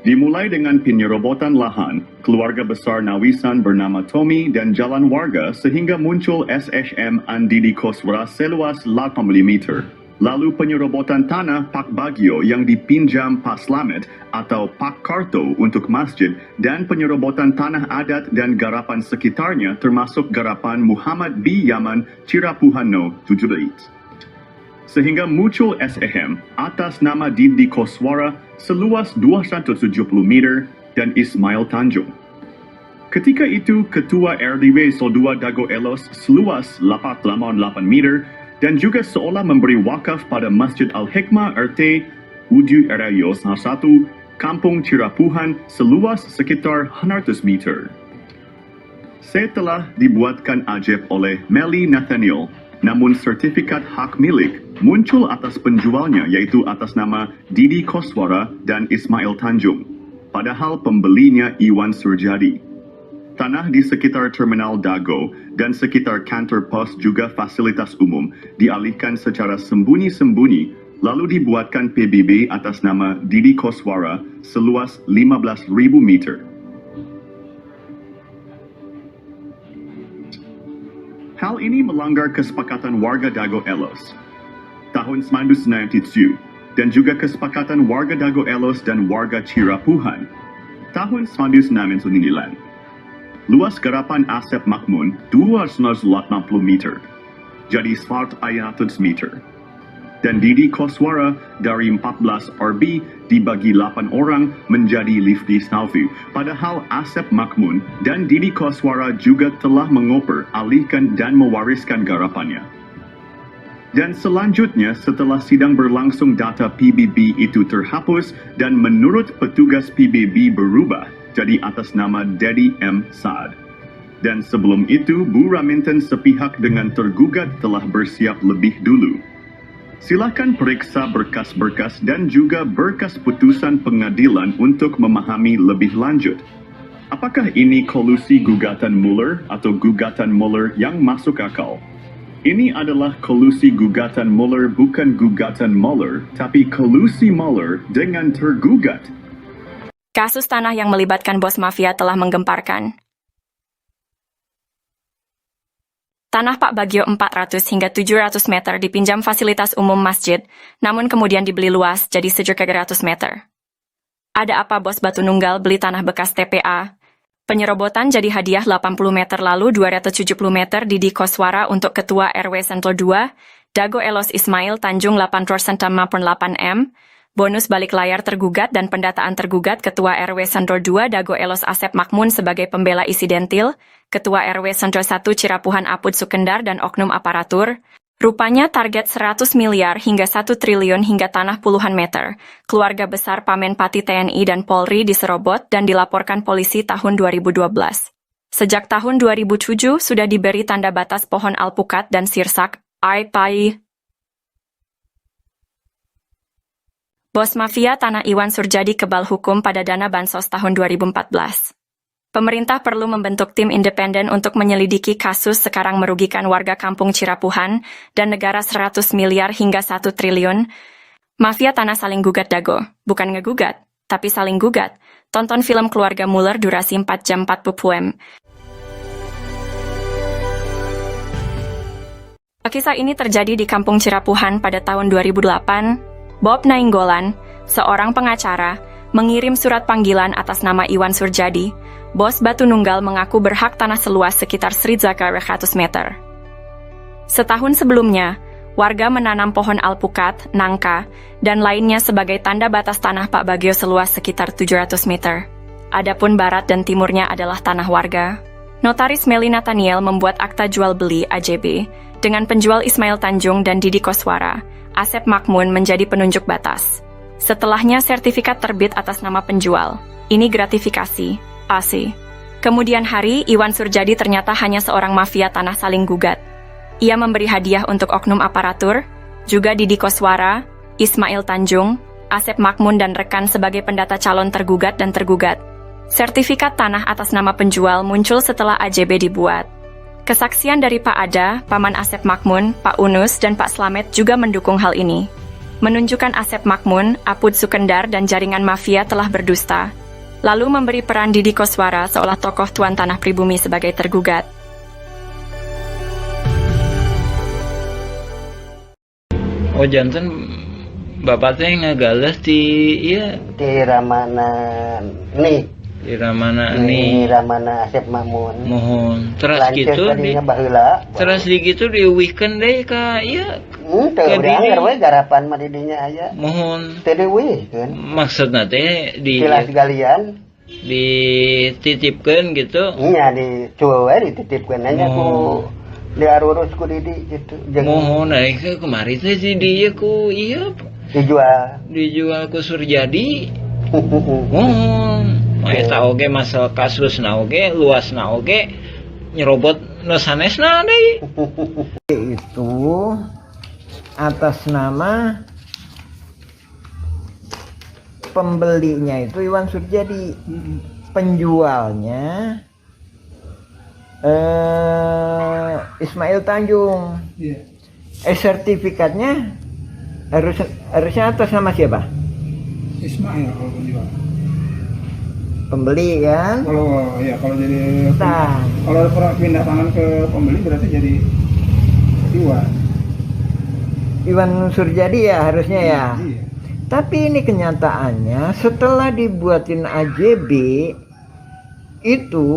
Dimulai dengan penyerobotan lahan, keluarga besar Nawisan bernama Tommy dan jalan warga sehingga muncul SHM Andidi Koswara seluas 8 meter. Lalu penyerobotan tanah Pak Bagio yang dipinjam Pak Slamet atau Pak Karto untuk masjid dan penyerobotan tanah adat dan garapan sekitarnya termasuk garapan Muhammad B. Yaman Cirapuhan No. 78. Sehingga muncul SHM atas nama Didi Koswara seluas 270 meter dan Ismail Tanjung. Ketika itu, Ketua RDW So2 Dago Elos seluas 88 meter dan juga seolah memberi wakaf pada Masjid Al-Hikmah RT Uju Erayos 1, Kampung Cirapuhan seluas sekitar 100 meter. Setelah dibuatkan ajeb oleh Meli Nathaniel, namun sertifikat hak milik muncul atas penjualnya yaitu atas nama Didi Koswara dan Ismail Tanjung, padahal pembelinya Iwan Surjadi. Tanah di sekitar Terminal Dago dan sekitar kantor pos juga fasilitas umum dialihkan secara sembunyi-sembunyi lalu dibuatkan PBB atas nama Didi Koswara seluas 15.000 meter. Hal ini melanggar kesepakatan warga Dago Elos tahun 1997 dan juga kesepakatan warga Dago Elos dan warga Cirapuhan tahun 1999. Luas garapan Asep Makmun 280 meter, jadi 100 meter. Dan Didi Koswara dari 14 RB dibagi 8 orang menjadi Lifti Snaufi. Padahal Asep Makmun dan Didi Koswara juga telah mengoper, alihkan dan mewariskan garapannya. Dan selanjutnya setelah sidang berlangsung data PBB itu terhapus dan menurut petugas PBB berubah jadi atas nama Dedi M. Saad. Dan sebelum itu Bu Raminten sepihak dengan tergugat telah bersiap lebih dulu. Silakan periksa berkas-berkas dan juga berkas putusan pengadilan untuk memahami lebih lanjut. Apakah ini kolusi gugatan Mueller atau gugatan Mueller yang masuk akal? Ini adalah kolusi gugatan Mueller, bukan gugatan Mueller, tapi kolusi Mueller dengan tergugat. Kasus tanah yang melibatkan bos mafia telah menggemparkan. Tanah Pak Bagio 400 hingga 700 meter dipinjam fasilitas umum masjid, namun kemudian dibeli luas jadi 700 meter. Ada apa bos Batu Nunggal beli tanah bekas TPA? Penyerobotan jadi hadiah 80 meter lalu 270 meter di Koswara untuk Ketua RW Sentul 2, Dago Elos Ismail Tanjung 8% 8M, bonus balik layar tergugat dan pendataan tergugat Ketua RW Sentul 2 Dago Elos Asep Makmun sebagai pembela isidentil, Ketua RW Sentul 1 Cirapuhan Apud Sukendar dan oknum aparatur. Rupanya target 100 miliar hingga 1 triliun hingga tanah puluhan meter. Keluarga besar Pamenpati TNI dan Polri diserobot dan dilaporkan polisi tahun 2012. Sejak tahun 2007 sudah diberi tanda batas pohon alpukat dan sirsak, AIPAI. Bos mafia tanah Iwan Surjadi kebal hukum pada dana bansos tahun 2014. Pemerintah perlu membentuk tim independen untuk menyelidiki kasus sekarang merugikan warga kampung Cirapuhan dan negara 100 miliar hingga 1 triliun. Mafia tanah saling gugat Dago, bukan ngegugat, tapi saling gugat. Tonton film Keluarga Mueller durasi 4 jam 40 m. Kisah ini terjadi di kampung Cirapuhan pada tahun 2008. Bob Nainggolan, seorang pengacara, mengirim surat panggilan atas nama Iwan Surjadi. Bos Batu Nunggal mengaku berhak tanah seluas sekitar 100 meter. Setahun sebelumnya, warga menanam pohon alpukat, nangka, dan lainnya sebagai tanda batas tanah Pak Bagio seluas sekitar 700 meter. Adapun barat dan timurnya adalah tanah warga. Notaris Meli Nathaniel membuat akta jual beli AJB dengan penjual Ismail Tanjung dan Didi Koswara. Asep Makmun menjadi penunjuk batas. Setelahnya sertifikat terbit atas nama penjual. Ini gratifikasi, AC. Kemudian hari, Iwan Surjadi ternyata hanya seorang mafia tanah saling gugat. Ia memberi hadiah untuk oknum aparatur, juga Didi Koswara, Ismail Tanjung, Asep Makmun dan rekan sebagai pendata calon tergugat dan tergugat. Sertifikat tanah atas nama penjual muncul setelah AJB dibuat. Kesaksian dari Pak Ada, Paman Asep Makmun, Pak Unus, dan Pak Slamet juga mendukung hal ini. Menunjukkan Asep Makmun, Apud Sukendar, dan jaringan mafia telah berdusta. Lalu memberi peran Didi Koswara seolah tokoh tuan tanah pribumi sebagai tergugat. Oh janten bapak teh ngagales di iya Di Ramana nih. di Ramana Ini nih Ramana Asep Makmun. mohon terus Lanceuk gitu di tadinya baheula. terus di gitu diuihkeun deui ka iya Teu Ke udah diri. we garapan mah di dinya aya. mohon Teu dieuwihkeun. maksudna teh di Kilas galian. dititipkeun gitu Iya dicuwe dititipkeun nya ku diarurus ku Didi gitu. mohon aing kemari teh di dieu ku iya dijual. ku Surjadi mohon eta oge masalah kasusna oge luasna oge nyerobot nu sanesna deui Itu atas nama pembelinya itu Iwan Surjadi, penjualnya Ismail Tanjung. Sertifikatnya harusnya atas nama siapa? Ismail kalau penjual. Pembeli kan? Kalau jadi Nah, kalau pernah pindah tangan ke pembeli berarti jadi Iwan Surjadi ya harusnya ya. Iya. Tapi ini kenyataannya setelah dibuatin AJB itu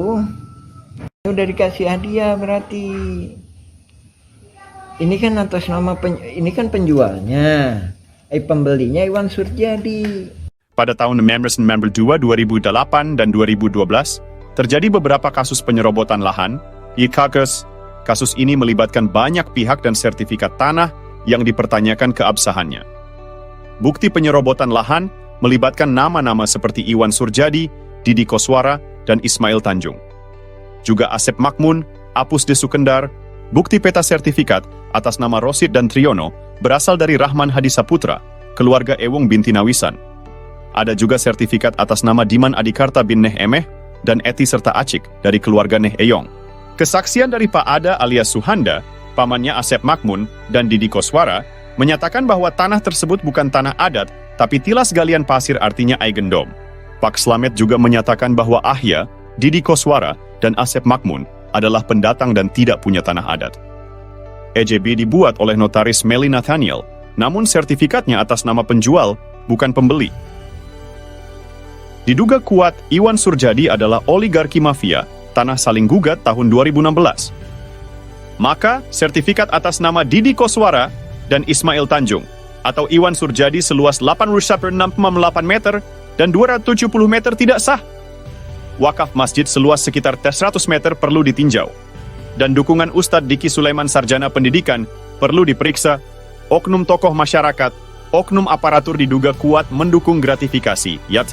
udah dikasih hadiah berarti. Ini kan atas nama ini kan penjualnya. Pembelinya Iwan Surjadi. Pada tahun 1992, 2008, dan 2012, terjadi beberapa kasus penyerobotan lahan. Kasus ini melibatkan banyak pihak dan sertifikat tanah yang dipertanyakan keabsahannya. Bukti penyerobotan lahan melibatkan nama-nama seperti Iwan Surjadi, Didi Koswara, dan Ismail Tanjung. Juga Asep Makmun, Apus de Sukendar. Bukti peta sertifikat atas nama Rosid dan Triono berasal dari Rahman Hadi Saputra, keluarga Ewong binti Nawisan. Ada juga sertifikat atas nama Diman Adikarta bin Neh Emeh dan Eti serta Acik dari keluarga Neh Eyong. Kesaksian dari Pak Ada alias Suhanda pamannya Asep Makmun, dan Didi Koswara, menyatakan bahwa tanah tersebut bukan tanah adat, tapi tilas galian pasir artinya Eigendom. Pak Slamet juga menyatakan bahwa Ahya, Didi Koswara, dan Asep Makmun adalah pendatang dan tidak punya tanah adat. EJB dibuat oleh notaris Meli Nathaniel, namun sertifikatnya atas nama penjual, bukan pembeli. Diduga kuat Iwan Surjadi adalah oligarki mafia, tanah saling gugat tahun 2016. Maka, sertifikat atas nama Didi Koswara dan Ismail Tanjung, atau Iwan Surjadi seluas 8,6,8 meter dan 270 meter tidak sah. Wakaf masjid seluas sekitar 100 meter perlu ditinjau. Dan dukungan Ustadz Diki Sulaiman Sarjana Pendidikan perlu diperiksa. Oknum tokoh masyarakat, oknum aparatur diduga kuat mendukung gratifikasi. Yat.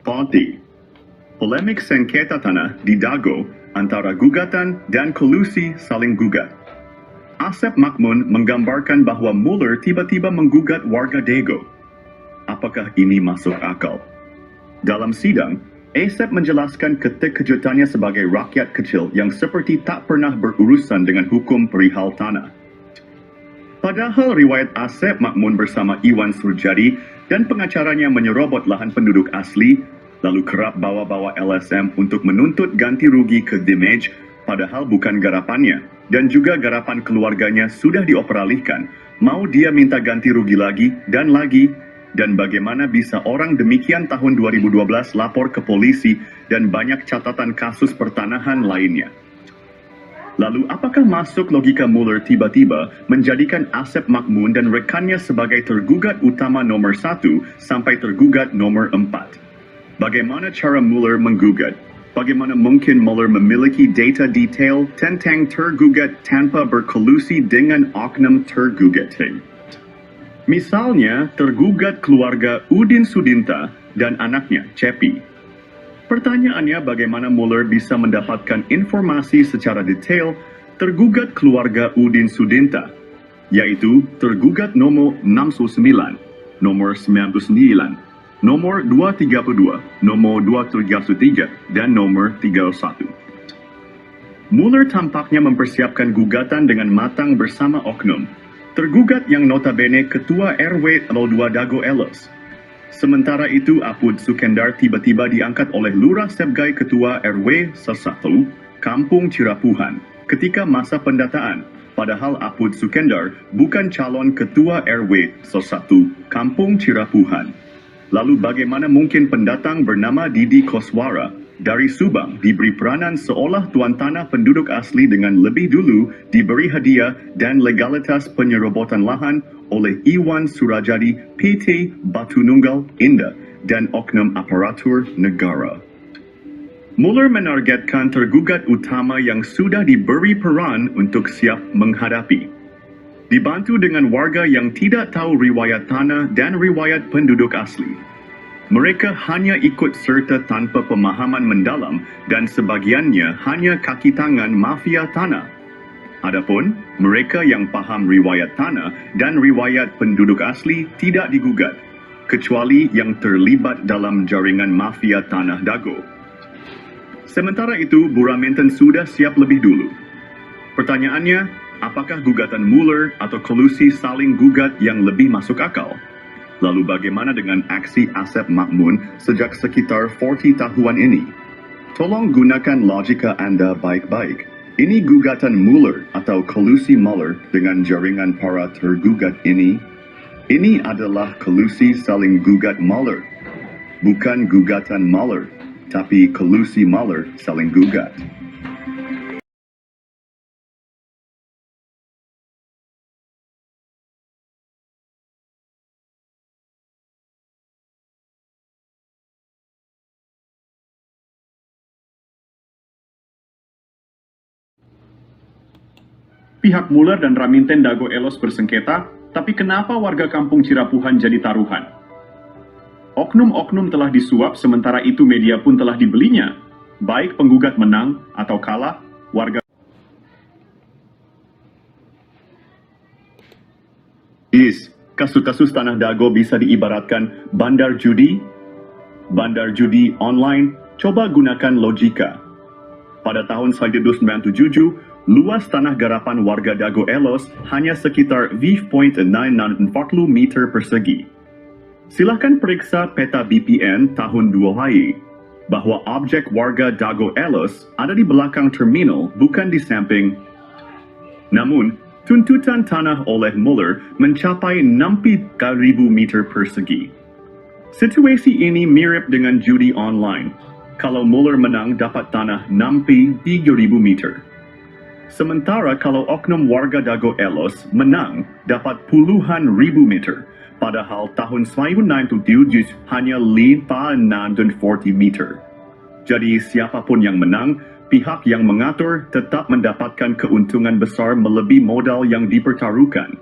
Ponti. Polemik sengketa tanah di Dago antara gugatan dan kolusi saling gugat. Asep Makmun menggambarkan bahwa Muller tiba-tiba menggugat warga Dago. Apakah ini masuk akal? Dalam sidang, Asep menjelaskan keterkejutannya sebagai rakyat kecil yang seperti tak pernah berurusan dengan hukum perihal tanah. Padahal riwayat Asep Makmun bersama Iwan Surjadi dan pengacaranya menyerobot lahan penduduk asli, lalu kerap bawa-bawa LSM untuk menuntut ganti rugi ke Dimage, padahal bukan garapannya, dan juga garapan keluarganya sudah dioperalihkan. Mau dia minta ganti rugi lagi, dan bagaimana bisa orang demikian tahun 2012 lapor ke polisi dan banyak catatan kasus pertanahan lainnya. Lalu apakah masuk logika Muller tiba-tiba menjadikan Asep Makmun dan rekannya sebagai tergugat utama nomor 1 sampai tergugat nomor 4? Bagaimana cara Muller menggugat? Bagaimana mungkin Muller memiliki data detail tentang tergugat tanpa berkolusi dengan oknum tergugat? Misalnya, tergugat keluarga Udin Sudinta dan anaknya, Cepi. Pertanyaannya bagaimana Muller bisa mendapatkan informasi secara detail tergugat keluarga Udin Sudinta, yaitu tergugat nomor 69, nomor 99, nomor 232, nomor 233, dan nomor 31. Muller tampaknya mempersiapkan gugatan dengan matang bersama oknum. Tergugat yang notabene Ketua RW 02 Dago Elos. Sementara itu, Apud Sukendar tiba-tiba diangkat oleh Lurah Sebgai Ketua RW 1, Kampung Cirapuhan, ketika masa pendataan. Padahal Apud Sukendar bukan calon Ketua RW 1, Kampung Cirapuhan. Lalu bagaimana mungkin pendatang bernama Didi Koswara dari Subang diberi peranan seolah tuan tanah penduduk asli dengan lebih dulu diberi hadiah dan legalitas penyerobotan lahan oleh Iwan Surajadi PT Batu Nunggal Indah dan oknum aparatur negara. Muller menargetkan tergugat utama yang sudah diberi peran untuk siap menghadapi. Dibantu dengan warga yang tidak tahu riwayat tanah dan riwayat penduduk asli. Mereka hanya ikut serta tanpa pemahaman mendalam dan sebagiannya hanya kaki tangan mafia tanah. Adapun mereka yang paham riwayat tanah dan riwayat penduduk asli tidak digugat, kecuali yang terlibat dalam jaringan mafia tanah Dago. Sementara itu, Buraminten sudah siap lebih dulu. Pertanyaannya, apakah gugatan Muller atau kolusi saling gugat yang lebih masuk akal? Lalu bagaimana dengan aksi Asep Makmun sejak sekitar 40 tahun ini? Tolong gunakan logika Anda baik-baik. Ini gugatan Muller atau kolusi Muller dengan jaringan para tergugat ini. Ini adalah kolusi saling gugat Muller. Bukan gugatan Muller, tapi kolusi Muller saling gugat. Pihak Muller dan Raminten Dago Elos bersengketa, tapi kenapa warga kampung Cirapuhan jadi taruhan? Oknum-oknum telah disuap, sementara itu media pun telah dibelinya. Baik penggugat menang atau kalah, warga kasus-kasus Tanah Dago bisa diibaratkan bandar judi online. Coba gunakan logika. Pada tahun 1997, luas tanah garapan warga Dago Elos hanya sekitar 0.940 meter persegi. Silahkan periksa peta BPN tahun 2000 bahwa objek warga Dago Elos ada di belakang terminal, bukan di samping. Namun, tuntutan tanah oleh Muller mencapai 60.000 meter persegi. Situasi ini mirip dengan judi online. Kalau Muller menang dapat tanah 63.000 meter. Sementara kalau oknum warga Dago Elos menang dapat puluhan ribu meter. Padahal tahun 1997 hanya 540 meter. Jadi siapapun yang menang, pihak yang mengatur tetap mendapatkan keuntungan besar melebihi modal yang dipertaruhkan.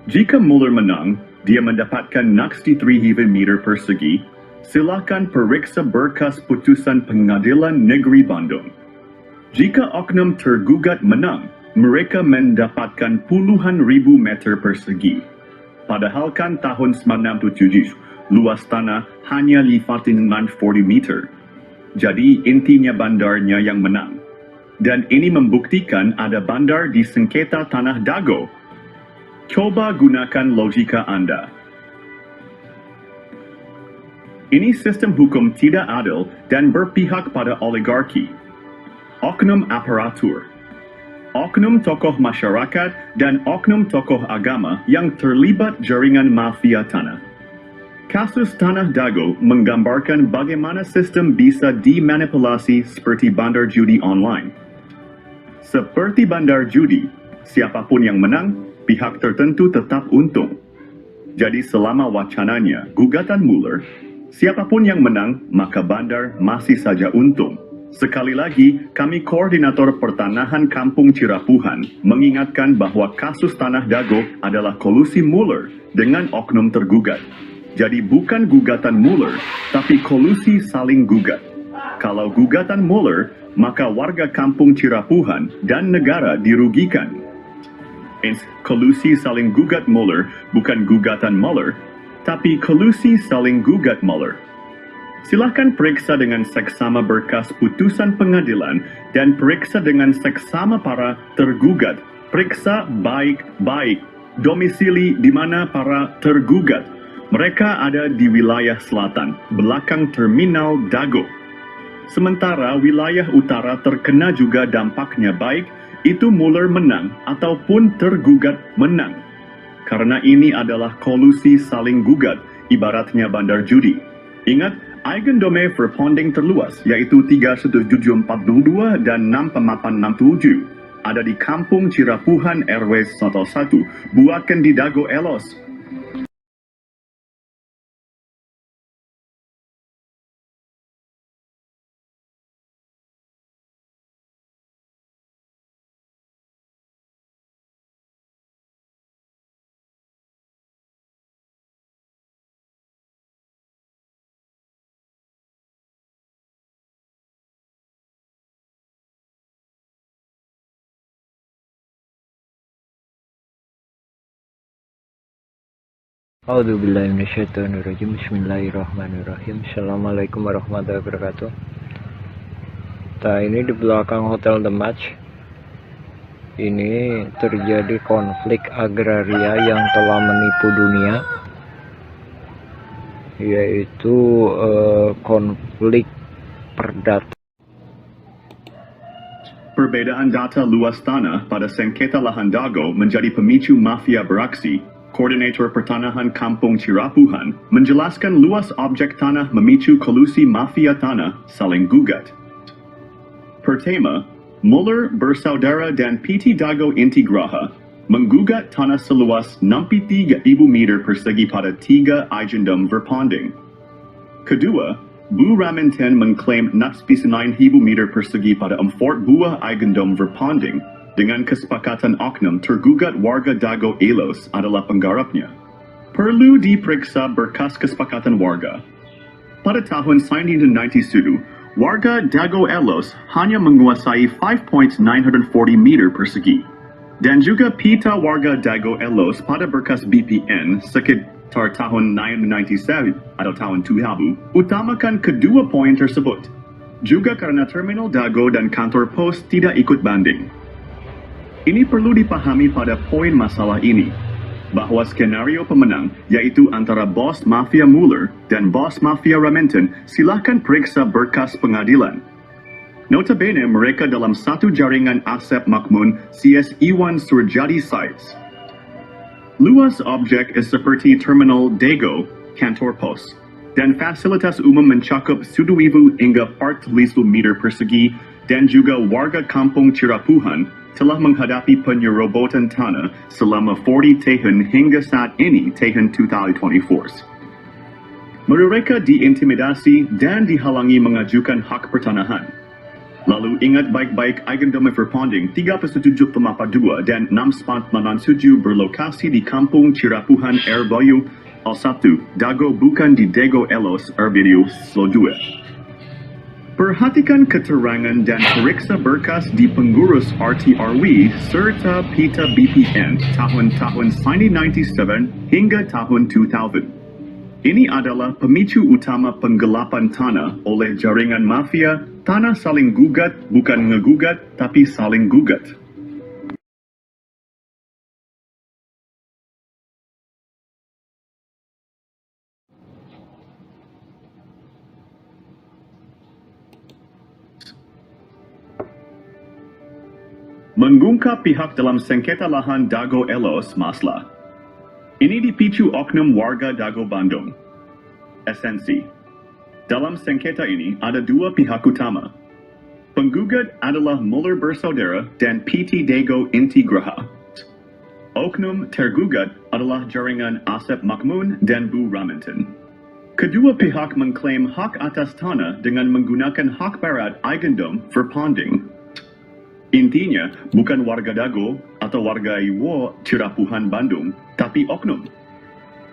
Jika Muller menang, dia mendapatkan 63 meter persegi. Silakan periksa berkas putusan Pengadilan Negeri Bandung. Jika oknum tergugat menang, mereka mendapatkan puluhan ribu meter persegi. Padahal kan tahun 1997, luas tanah hanya 540 meter. Jadi intinya bandarnya yang menang. Dan ini membuktikan ada bandar di sengketa Tanah Dago. Coba gunakan logika Anda. Ini sistem hukum tidak adil dan berpihak pada oligarki. Oknum aparatur, oknum tokoh masyarakat, dan oknum tokoh agama yang terlibat jaringan mafia tanah. Kasus Tanah Dago menggambarkan bagaimana sistem bisa dimanipulasi seperti bandar judi online. Seperti bandar judi, siapapun yang menang, pihak tertentu tetap untung. Jadi selama wacananya gugatan Muller, siapapun yang menang, maka bandar masih saja untung. Sekali lagi, kami Koordinator Pertanahan Kampung Cirapuhan mengingatkan bahwa kasus Tanah Dago adalah kolusi Muller dengan oknum tergugat. Jadi bukan gugatan Muller, tapi kolusi saling gugat. Kalau gugatan Muller, maka warga Kampung Cirapuhan dan negara dirugikan. Kolusi saling gugat Muller bukan gugatan Muller, tapi kolusi saling gugat Muller. Silahkan periksa dengan seksama berkas putusan pengadilan dan periksa dengan seksama para tergugat. Periksa baik-baik domisili di mana para tergugat. Mereka ada di wilayah selatan, belakang terminal Dago. Sementara wilayah utara terkena juga dampaknya baik, itu Muller menang ataupun tergugat menang. Karena ini adalah kolusi saling gugat, ibaratnya bandar judi. Ingat, Eigendome verponding terluas, yaitu 31742 dan 6867, ada di Kampung Cirapuhan RW 11, buatkan di Dago Elos. A'udzubillahiminasyaitonirrajim. Bismillahirrahmanirrahim. Assalamualaikum warahmatullahi wabarakatuh. Ini di belakang Hotel The Match. Ini terjadi konflik agraria yang telah menipu dunia, yaitu konflik perdata. Perbedaan data luas tanah pada sengketa lahan Dago menjadi pemicu mafia beraksi. Koordinator Pertanahan Kampung Cirapuhan menjelaskan luas objek tanah memicu kolusi mafia tanah saling gugat. Pertama, Muller bersaudara dan PT Dago Intigraha menggugat tanah seluas 63.000 meter persegi pada 3 Eigendom verponding. Kedua, Bu Raminten mengklaim 69.000 meter persegi pada 4 buah Eigendom verponding dengan kesepakatan oknum tergugat warga Dago Elos adalah penggarapnya. Perlu diperiksa berkas kesepakatan warga. Pada tahun 1997, warga Dago Elos hanya menguasai 5.940 meter persegi. Dan juga pita warga Dago Elos pada berkas BPN sekitar tahun 1997 atau tahun 2000 utamakan kedua poin tersebut. Juga karena terminal Dago dan kantor pos tidak ikut banding. Ini perlu dipahami pada poin masalah ini, bahwa skenario pemenang yaitu antara bos mafia Muller dan bos mafia Raminten silakan periksa berkas pengadilan. Notabene mereka dalam satu jaringan Asep Makmun CS Iwan Surjadi sites. Luas objek seperti terminal Dago, kantor pos, dan fasilitas umum mencakup 1,000 hingga 4,000 meter persegi dan juga warga kampung Cirapuhan telah menghadapi penyerobotan tanah selama 40 tahun hingga saat ini tahun 2024. Mereka diintimidasi dan dihalangi mengajukan hak pertanahan. Lalu ingat baik-baik Eigendom Verponding 37.2 dan 6.97 berlokasi di kampung Cirapuhan Airbayu Al1, Dago bukan di Dago Elos Video Slow 2. Perhatikan keterangan dan periksa berkas di pengurus RTRW serta pita BPN tahun-tahun 1997 hingga tahun 2000. Ini adalah pemicu utama penggelapan tanah oleh jaringan mafia, tanah saling gugat, bukan ngegugat, tapi saling gugat. Mengungkap pihak dalam sengketa lahan Dago Elos masalah. Ini dipicu oknum warga Dago Bandung. Esensi. Dalam sengketa ini ada dua pihak utama. Penggugat adalah Muller bersaudara dan PT Dago Intigraha. Oknum tergugat adalah jaringan Asep Makmun dan Bu Raminten. Kedua pihak mengklaim hak atas tanah dengan menggunakan hak barat Eigendom Verponding. Intinya, bukan warga Dago atau warga Iwo Cirapuhan Bandung, tapi oknum.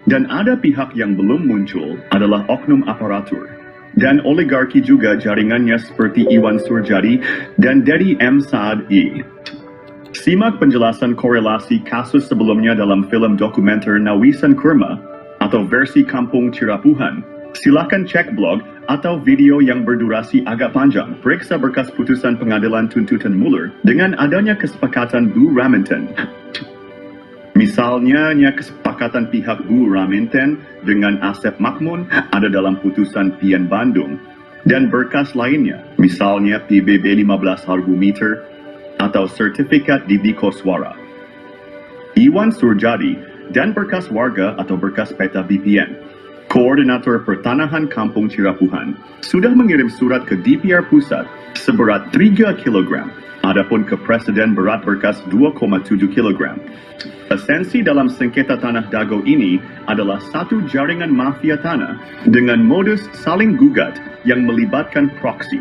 Dan ada pihak yang belum muncul adalah oknum aparatur. Dan oligarki juga jaringannya seperti Iwan Surjadi dan Dedi M. Saad I. Simak penjelasan korelasi kasus sebelumnya dalam film dokumenter Nawisan Kurma atau versi Kampung Cirapuhan. Silakan cek blog atau video yang berdurasi agak panjang. Periksa berkas putusan pengadilan tuntutan Muller dengan adanya kesepakatan Bu Raminten. Misalnya, kesepakatan pihak Bu Raminten dengan Asep Makmun ada dalam putusan PN Bandung. Dan berkas lainnya, misalnya PBB 15.000 meter atau sertifikat Didi Koswara. Iwan Surjadi dan berkas warga atau berkas peta BPN. Koordinator Pertanahan Kampung Cirapuhan sudah mengirim surat ke DPR Pusat seberat 3 kg. Adapun ke Presiden berat berkas 2,7 kg. Esensi dalam sengketa tanah Dago ini adalah satu jaringan mafia tanah dengan modus saling gugat yang melibatkan proksi.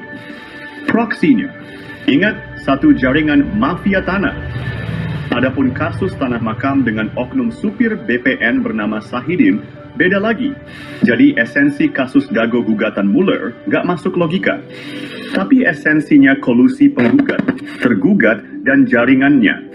Proksinya, ingat, satu jaringan mafia tanah. Adapun kasus tanah makam dengan oknum supir BPN bernama Sahidin beda lagi. Jadi esensi kasus Dago gugatan Muller gak masuk logika. Tapi esensinya kolusi penggugat, tergugat, dan jaringannya.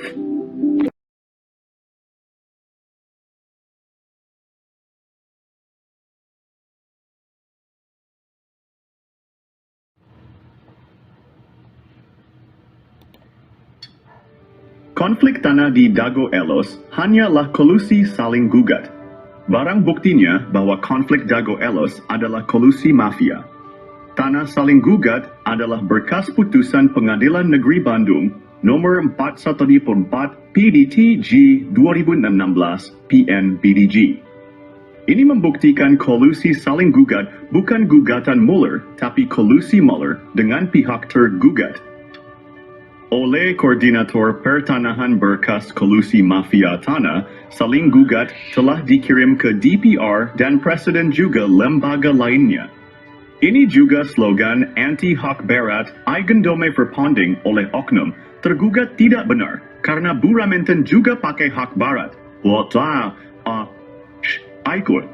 Konflik tanah di Dago Elos hanyalah kolusi saling gugat. Barang buktinya bahwa konflik Dago Elos adalah kolusi mafia. Tanah saling gugat adalah berkas putusan Pengadilan Negeri Bandung nomor 414 PDTG 2016 PN BDG. Ini membuktikan kolusi saling gugat bukan gugatan Muller, tapi kolusi Muller dengan pihak tergugat. Oleh Koordinator Pertanahan berkas kolusi mafia tanah, saling gugat telah dikirim ke DPR dan Presiden juga lembaga lainnya. Ini juga slogan anti-hak barat Eigendom Verponding oleh oknum Tergugat tidak benar karena Bu Raminten juga pakai hak barat. Ikut.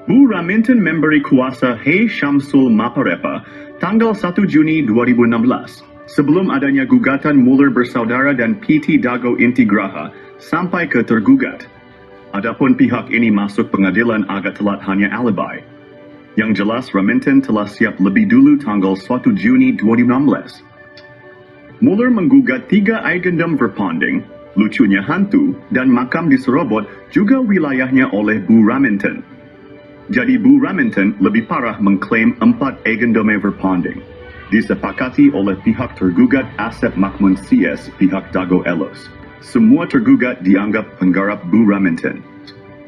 Bu Raminten memberi kuasa Hei Syamsul Maparepa tanggal 1 Juni 2016 sebelum adanya gugatan Muller bersaudara dan PT Dago Intigraha sampai ke tergugat. Adapun pihak ini masuk pengadilan agak telat hanya alibi. Yang jelas Raminten telah siap lebih dulu tanggal 1 Juni 2016. Muller menggugat 3 eigendom verpanding, lucunya hantu, dan makam di Serobot juga wilayahnya oleh Bu Raminten. Jadi Bu Raminten lebih parah mengklaim 4 eigendom verpanding. Disepakati oleh pihak tergugat Asep Makmun CS pihak Dago Elos. Semua tergugat dianggap penggarap Bu Raminten.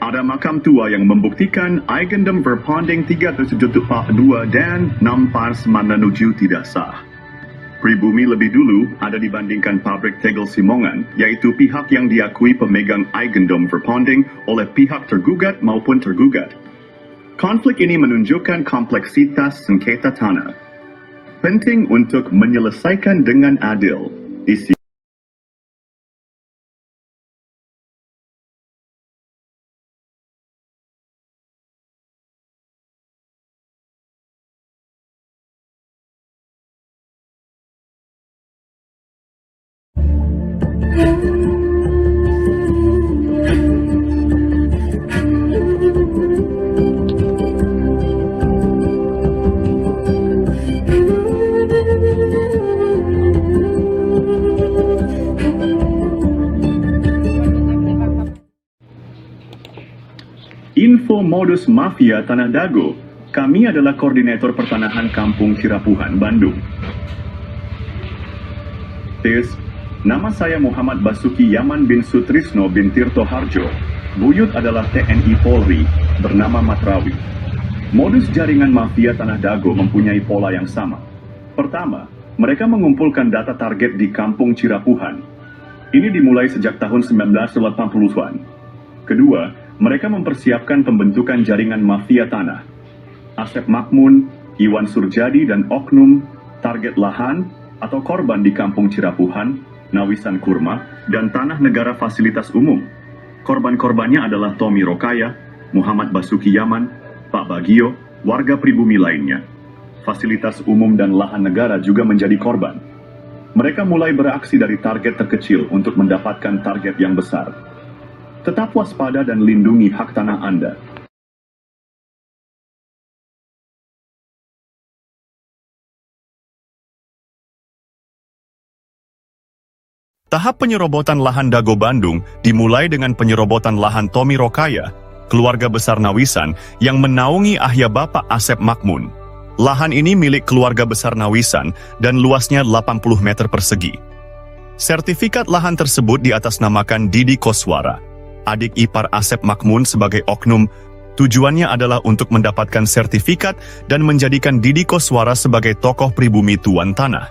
Ada makam tua yang membuktikan eigendom verpanding 372 dan 6 tidak sah. Pribumi lebih dulu ada dibandingkan pabrik tegel Simongan, yaitu pihak yang diakui pemegang eigendom verpanding oleh pihak tergugat maupun tergugat. Konflik ini menunjukkan kompleksitas sengketa tanah. Penting untuk menyelesaikan dengan adil. Isi Info modus mafia Tanah Dago. Kami adalah koordinator pertanahan Kampung Cirapuhan, Bandung. Tes, nama saya Muhammad Basuki Yaman bin Sutrisno bin Tirto Harjo. Buyut adalah TNI Polri, bernama Matrawi. Modus jaringan mafia Tanah Dago mempunyai pola yang sama. Pertama, mereka mengumpulkan data target di Kampung Cirapuhan. Ini dimulai sejak tahun 1980-an. Kedua, mereka mempersiapkan pembentukan jaringan mafia tanah. Asep Makmun, Iwan Surjadi, dan oknum target lahan atau korban di Kampung Cirapuhan, Nawisan Kurma, dan tanah negara fasilitas umum. Korban-korbannya adalah Tommy Rokaya, Muhammad Basuki Yaman, Pak Bagio, warga pribumi lainnya. Fasilitas umum dan lahan negara juga menjadi korban. Mereka mulai beraksi dari target terkecil untuk mendapatkan target yang besar. Tetap waspada dan lindungi hak tanah Anda. Tahap penyerobotan lahan Dago Bandung dimulai dengan penyerobotan lahan Tommy Rokaya, keluarga besar Nawisan yang menaungi ayah Bapak Asep Makmun. Lahan ini milik keluarga besar Nawisan dan luasnya 80 meter persegi. Sertifikat lahan tersebut diatasnamakan Didi Koswara, adik ipar Asep Makmun sebagai oknum. Tujuannya adalah untuk mendapatkan sertifikat dan menjadikan Didi Koswara sebagai tokoh pribumi tuan tanah.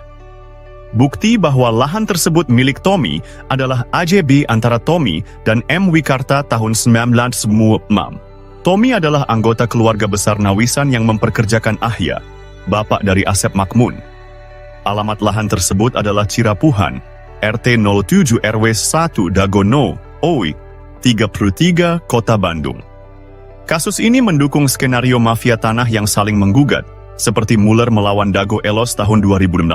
Bukti bahwa lahan tersebut milik Tommy adalah AJB antara Tommy dan M. Wikarta tahun 1996. Tommy adalah anggota keluarga besar Nawisan yang memperkerjakan Ahya, bapak dari Asep Makmun. Alamat lahan tersebut adalah Cirapuhan, RT 07 RW 1 Dagono, OI, 33, Kota Bandung. Kasus ini mendukung skenario mafia tanah yang saling menggugat, seperti Muller melawan Dago Elos tahun 2016.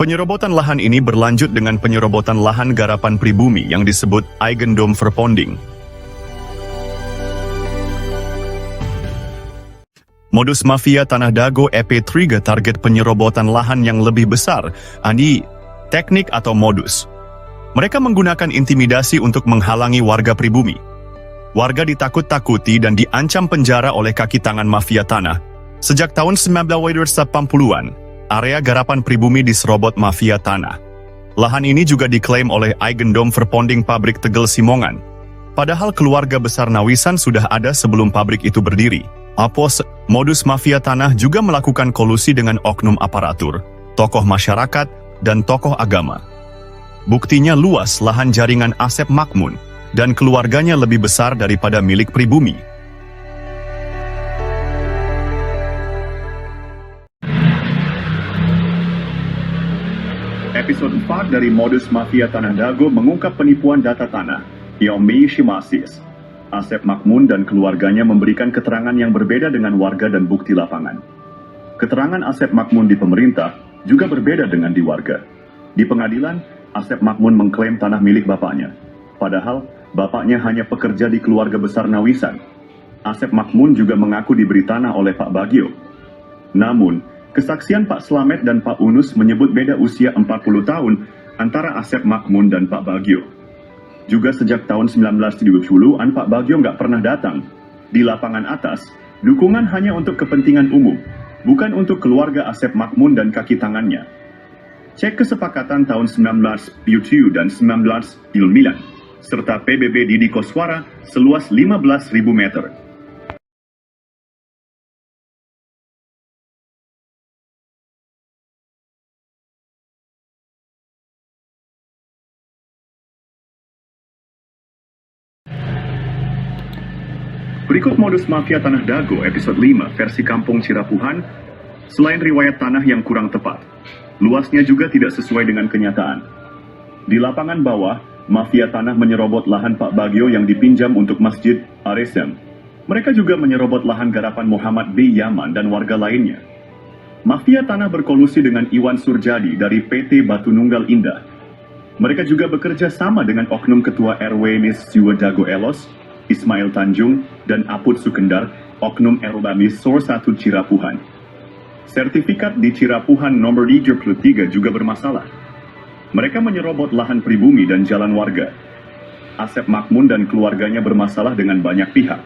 Penyerobotan lahan ini berlanjut dengan penyerobotan lahan garapan pribumi yang disebut Eigendom Verpanding. Modus mafia Tanah Dago EP3 target penyerobotan lahan yang lebih besar, ani teknik atau modus. Mereka menggunakan intimidasi untuk menghalangi warga pribumi. Warga ditakut-takuti dan diancam penjara oleh kaki tangan mafia tanah. Sejak tahun 1980-an, area garapan pribumi diserobot mafia tanah. Lahan ini juga diklaim oleh Eigendom Verpanding pabrik tegel Simongan. Padahal keluarga besar Nawisan sudah ada sebelum pabrik itu berdiri. Modus mafia tanah juga melakukan kolusi dengan oknum aparatur, tokoh masyarakat, dan tokoh agama. Buktinya luas lahan jaringan Asep Makmun, dan keluarganya lebih besar daripada milik pribumi. Episode 4 dari Modus Mafia Tanah Dago mengungkap penipuan data tanah, Yomi Shimasis. Asep Makmun dan keluarganya memberikan keterangan yang berbeda dengan warga dan bukti lapangan. Keterangan Asep Makmun di pemerintah juga berbeda dengan di warga. Di pengadilan, Asep Makmun mengklaim tanah milik bapaknya. Padahal, bapaknya hanya pekerja di keluarga besar Nawisan. Asep Makmun juga mengaku diberi tanah oleh Pak Bagio. Namun, kesaksian Pak Slamet dan Pak Unus menyebut beda usia 40 tahun antara Asep Makmun dan Pak Bagio. Juga sejak tahun 1970-an Pak Bagio nggak pernah datang. Di lapangan atas, dukungan hanya untuk kepentingan umum, bukan untuk keluarga Asep Makmun dan kaki tangannya. Cek kesepakatan tahun 1977 dan 1999, serta PBB Didi Koswara seluas 15.000 meter. Berikut Modus Mafia Tanah Dago episode 5 versi Kampung Cirapuhan. Selain riwayat tanah yang kurang tepat, luasnya juga tidak sesuai dengan kenyataan. Di lapangan bawah, mafia tanah menyerobot lahan Pak Bagio yang dipinjam untuk Masjid Aresem. Mereka juga menyerobot lahan garapan Muhammad B. Yaman dan warga lainnya. Mafia tanah berkolusi dengan Iwan Surjadi dari PT Batu Nunggal Indah. Mereka juga bekerja sama dengan oknum ketua RW Nis Jiwa Dago Elos, Ismail Tanjung, dan Aput Sukendar, oknum Erbamis Sor 1 Cirapuhan. Sertifikat di Cirapuhan nomor 33 juga bermasalah. Mereka menyerobot lahan pribumi dan jalan warga. Asep Makmun dan keluarganya bermasalah dengan banyak pihak.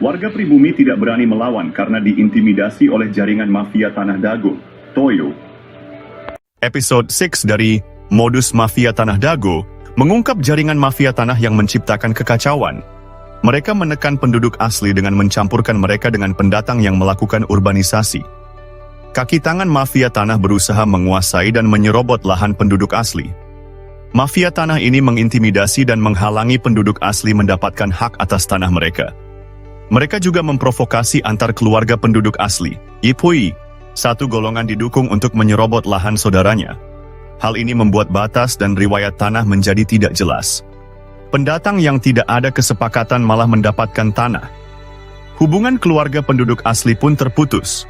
Warga pribumi tidak berani melawan karena diintimidasi oleh jaringan mafia Tanah Dago, Toyo. Episode 6 dari Modus Mafia Tanah Dago mengungkap jaringan mafia tanah yang menciptakan kekacauan. Mereka menekan penduduk asli dengan mencampurkan mereka dengan pendatang yang melakukan urbanisasi. Kaki tangan mafia tanah berusaha menguasai dan menyerobot lahan penduduk asli. Mafia tanah ini mengintimidasi dan menghalangi penduduk asli mendapatkan hak atas tanah mereka. Mereka juga memprovokasi antar keluarga penduduk asli, Ipui. Satu golongan didukung untuk menyerobot lahan saudaranya. Hal ini membuat batas dan riwayat tanah menjadi tidak jelas. Pendatang yang tidak ada kesepakatan malah mendapatkan tanah. Hubungan keluarga penduduk asli pun terputus.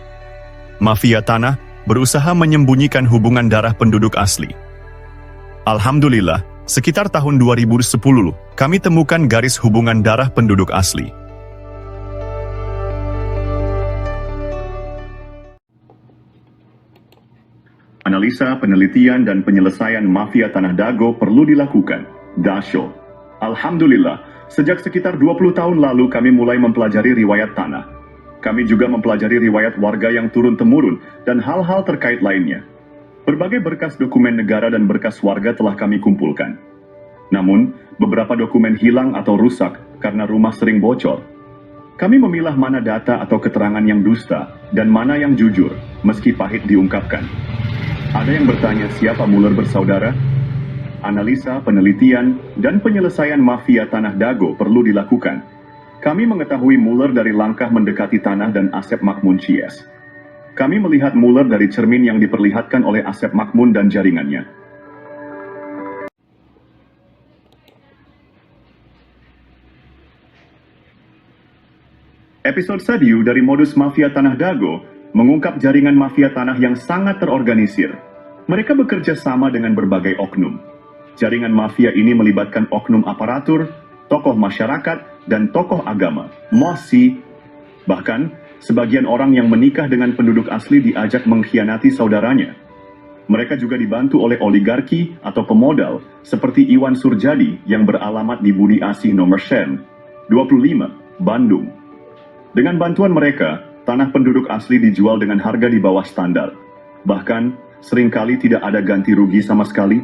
Mafia tanah berusaha menyembunyikan hubungan darah penduduk asli. Alhamdulillah, sekitar tahun 2010, kami temukan garis hubungan darah penduduk asli. Analisa, penelitian, dan penyelesaian mafia Tanah Dago perlu dilakukan. Dasyo. Alhamdulillah, sejak sekitar 20 tahun lalu kami mulai mempelajari riwayat tanah. Kami juga mempelajari riwayat warga yang turun-temurun dan hal-hal terkait lainnya. Berbagai berkas dokumen negara dan berkas warga telah kami kumpulkan. Namun, beberapa dokumen hilang atau rusak karena rumah sering bocor. Kami memilah mana data atau keterangan yang dusta dan mana yang jujur, meski pahit diungkapkan. Ada yang bertanya siapa Muller bersaudara? Analisa, penelitian, dan penyelesaian mafia Tanah Dago perlu dilakukan. Kami mengetahui Muller dari langkah mendekati tanah dan Asep Makmun Cies. Kami melihat Muller dari cermin yang diperlihatkan oleh Asep Makmun dan jaringannya. Episode Sadiu dari Modus Mafia Tanah Dago mengungkap jaringan mafia tanah yang sangat terorganisir. Mereka bekerja sama dengan berbagai oknum. Jaringan mafia ini melibatkan oknum aparatur, tokoh masyarakat, dan tokoh agama, mosi. Bahkan, sebagian orang yang menikah dengan penduduk asli diajak mengkhianati saudaranya. Mereka juga dibantu oleh oligarki atau pemodal, seperti Iwan Surjadi yang beralamat di Budi Asih nomor 25, Bandung. Dengan bantuan mereka, tanah penduduk asli dijual dengan harga di bawah standar. Bahkan, seringkali tidak ada ganti rugi sama sekali.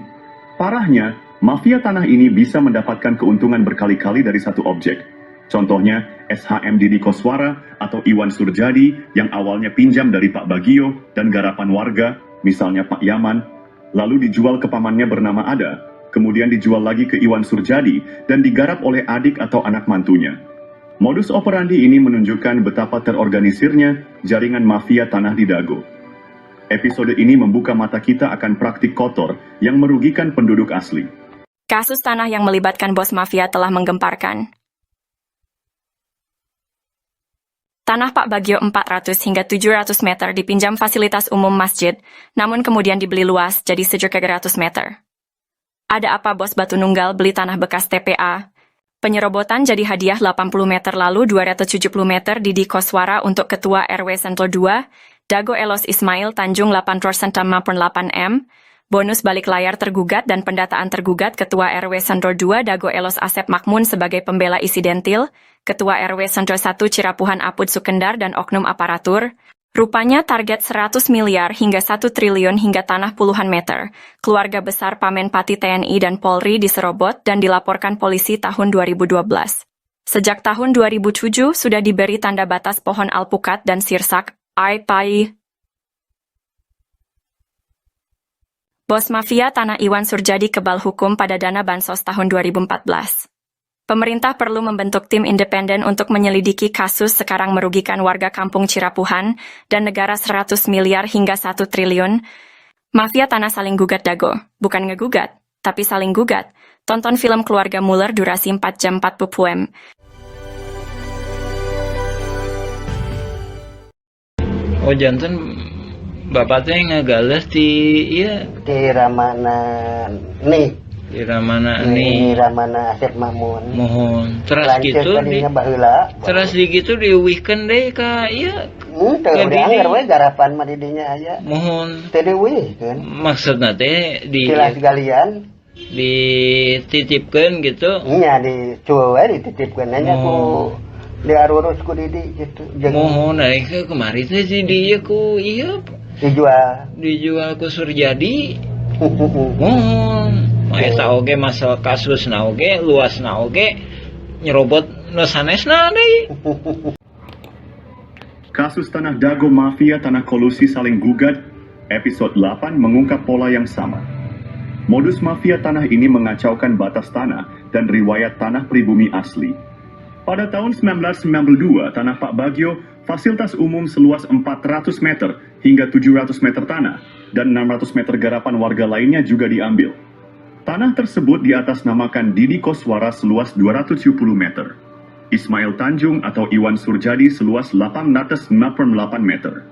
Parahnya, mafia tanah ini bisa mendapatkan keuntungan berkali-kali dari satu objek. Contohnya, SHM Didi Koswara atau Iwan Surjadi yang awalnya pinjam dari Pak Bagio dan garapan warga, misalnya Pak Yaman, lalu dijual ke pamannya bernama Ada, kemudian dijual lagi ke Iwan Surjadi dan digarap oleh adik atau anak mantunya. Modus operandi ini menunjukkan betapa terorganisirnya jaringan mafia tanah di Dago. Episode ini membuka mata kita akan praktik kotor yang merugikan penduduk asli. Kasus tanah yang melibatkan bos mafia telah menggemparkan. Tanah Pak Bagio 400 hingga 700 meter dipinjam fasilitas umum masjid, namun kemudian dibeli luas jadi 700 meter. Ada apa bos Batu Nunggal beli tanah bekas TPA? Penyerobotan jadi hadiah 80 meter lalu 270 meter di Koswara untuk Ketua RW Sentul 2, Dago Elos Ismail Tanjung 8% maupun 8M, bonus balik layar tergugat dan pendataan tergugat Ketua RW Sentul 2 Dago Elos Asep Makmun sebagai pembela isidentil, Ketua RW Sentul 1 Cirapuhan Apud Sukendar dan oknum aparatur. Rupanya target 100 miliar hingga 1 triliun hingga tanah puluhan meter. Keluarga besar Pamenpati TNI dan Polri diserobot dan dilaporkan polisi tahun 2012. Sejak tahun 2007 sudah diberi tanda batas pohon alpukat dan sirsak, Pai. Bos mafia tanah Iwan Surjadi kebal hukum pada dana bansos tahun 2014. Pemerintah perlu membentuk tim independen untuk menyelidiki kasus sekarang merugikan warga kampung Cirapuhan dan negara 100 miliar hingga 1 triliun. Mafia tanah saling gugat Dago, bukan ngegugat, tapi saling gugat. Tonton film Keluarga Muller durasi 4 jam 40 poem. Oh janten bapaknya ngagales di iya Di Ramana nih. di mana Ini nih Ramana Asep Makmun. mohon teras Lanceuk gitu di tadinya baheula. teras di gitu diuwihkeun deui ka iya Teu Ke dianger didi. we garapan mah didinya aya. mohon Teu diweuhkeun. maksudna teh Tilas galian dititipkeun gitu nya dicueul we dititipkeun nya ku diarurus ku didi gitu. Jeung mohon ari ke kemari teh si dieu ku iya dijual. ku Surjadi mohon eta oge masalah kasusna oge luasna oge nyerobot nu sanesna deui. Kasus Tanah Dago Mafia Tanah Kolusi Saling Gugat, episode 8 mengungkap pola yang sama. Modus mafia tanah ini mengacaukan batas tanah dan riwayat tanah pribumi asli. Pada tahun 1992, Tanah Pak Bagio, fasilitas umum seluas 400 meter hingga 700 meter tanah, dan 600 meter garapan warga lainnya juga diambil. Tanah tersebut diatasnamakan Didi Koswara seluas 270 meter. Ismail Tanjung atau Iwan Surjadi seluas 868 meter.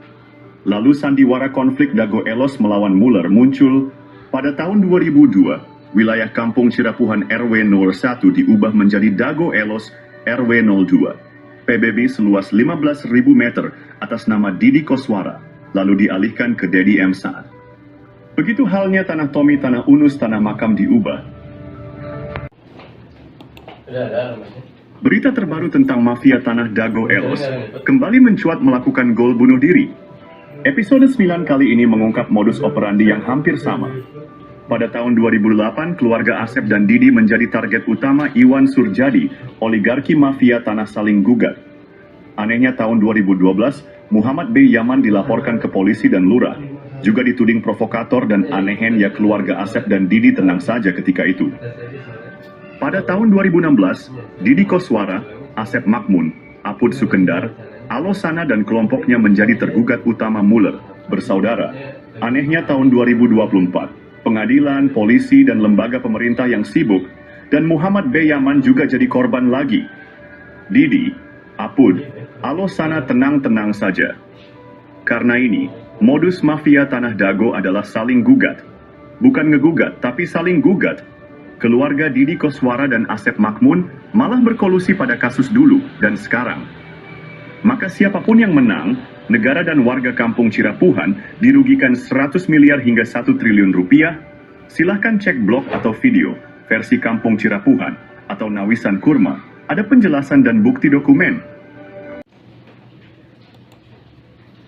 Lalu sandiwara konflik Dago Elos melawan Muller muncul. Pada tahun 2002, wilayah Kampung Cirapuhan RW 01 diubah menjadi Dago Elos RW 02. PBB seluas 15.000 meter atas nama Didi Koswara, lalu dialihkan ke Dedi M. Saad. Begitu halnya Tanah Tomi, Tanah Unus, Tanah Makam diubah. Berita terbaru tentang mafia tanah Dago Elos kembali mencuat melakukan gol bunuh diri. Episode 9 kali ini mengungkap modus operandi yang hampir sama. Pada tahun 2008, keluarga Asep dan Didi menjadi target utama Iwan Surjadi, oligarki mafia tanah saling gugat. Anehnya tahun 2012, Muhammad B. Yaman dilaporkan ke polisi dan lurah. Juga dituding provokator dan anehen ya keluarga Asep dan Didi tenang saja ketika itu. Pada tahun 2016, Didi Koswara, Asep Makmun, Apud Sukendar, Alosana dan kelompoknya menjadi tergugat utama Muller, bersaudara. Anehnya tahun 2024, pengadilan, polisi, dan lembaga pemerintah yang sibuk, dan Muhammad B. Yaman juga jadi korban lagi. Didi, Apud, Alosana tenang-tenang saja. Karena ini, modus mafia Tanah Dago adalah saling gugat. Bukan ngegugat, tapi saling gugat. Keluarga Didi Koswara dan Asep Makmun malah berkolusi pada kasus dulu dan sekarang. Maka siapapun yang menang, negara dan warga kampung Cirapuhan dirugikan 100 miliar hingga 1 triliun rupiah. Silahkan cek blog atau video versi Kampung Cirapuhan atau Nawisan Kurma. Ada penjelasan dan bukti dokumen.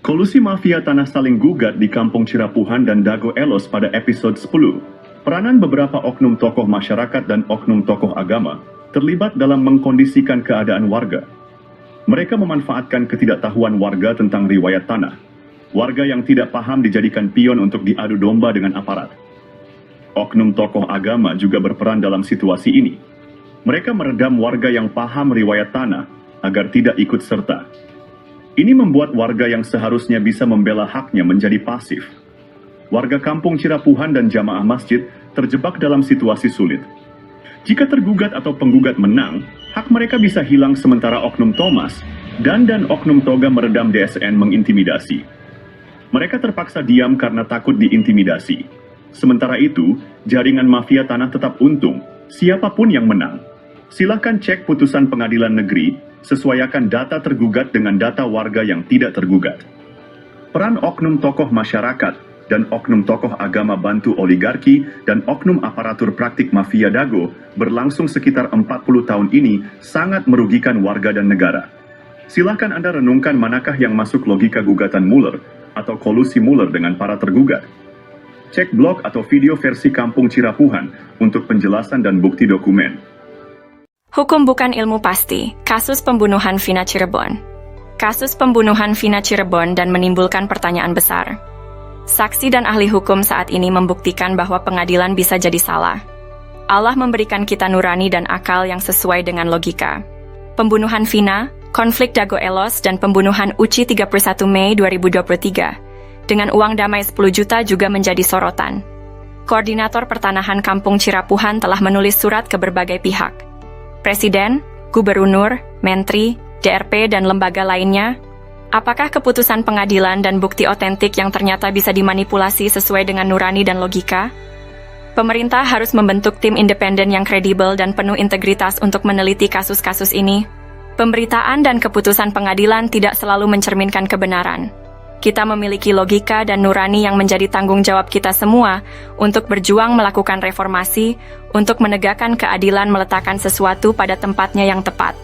Kolusi mafia tanah saling gugat di Kampung Cirapuhan dan Dago Elos pada episode 10. Peranan beberapa oknum tokoh masyarakat dan oknum tokoh agama terlibat dalam mengkondisikan keadaan warga. Mereka memanfaatkan ketidaktahuan warga tentang riwayat tanah. Warga yang tidak paham dijadikan pion untuk diadu domba dengan aparat. Oknum tokoh agama juga berperan dalam situasi ini. Mereka meredam warga yang paham riwayat tanah agar tidak ikut serta. Ini membuat warga yang seharusnya bisa membela haknya menjadi pasif. Warga kampung Cirapuhan dan jamaah masjid terjebak dalam situasi sulit. Jika tergugat atau penggugat menang, hak mereka bisa hilang sementara oknum Thomas dan oknum Toga meredam DSN mengintimidasi. Mereka terpaksa diam karena takut diintimidasi. Sementara itu, jaringan mafia tanah tetap untung, siapapun yang menang. Silakan cek putusan pengadilan negeri, sesuaikan data tergugat dengan data warga yang tidak tergugat. Peran oknum tokoh masyarakat dan oknum tokoh agama bantu oligarki dan oknum aparatur praktik mafia dago berlangsung sekitar 40 tahun ini sangat merugikan warga dan negara. Silakan Anda renungkan manakah yang masuk logika gugatan Mueller atau kolusi Mueller dengan para tergugat. Cek blog atau video versi Kampung Cirapuhan untuk penjelasan dan bukti dokumen. Hukum bukan ilmu pasti. Kasus pembunuhan Vina Cirebon. Kasus pembunuhan Vina Cirebon dan menimbulkan pertanyaan besar. Saksi dan ahli hukum saat ini membuktikan bahwa pengadilan bisa jadi salah. Allah memberikan kita nurani dan akal yang sesuai dengan logika. Pembunuhan Vina, konflik Dago Elos, dan pembunuhan Uci 31 Mei 2023 dengan uang damai 10 juta juga menjadi sorotan. Koordinator Pertanahan Kampung Cirapuhan telah menulis surat ke berbagai pihak. Presiden, Gubernur, Menteri, DRP, dan lembaga lainnya. Apakah keputusan pengadilan dan bukti otentik yang ternyata bisa dimanipulasi sesuai dengan nurani dan logika? Pemerintah harus membentuk tim independen yang kredibel dan penuh integritas untuk meneliti kasus-kasus ini. Pemberitaan dan keputusan pengadilan tidak selalu mencerminkan kebenaran. Kita memiliki logika dan nurani yang menjadi tanggung jawab kita semua untuk berjuang melakukan reformasi, untuk menegakkan keadilan, meletakkan sesuatu pada tempatnya yang tepat.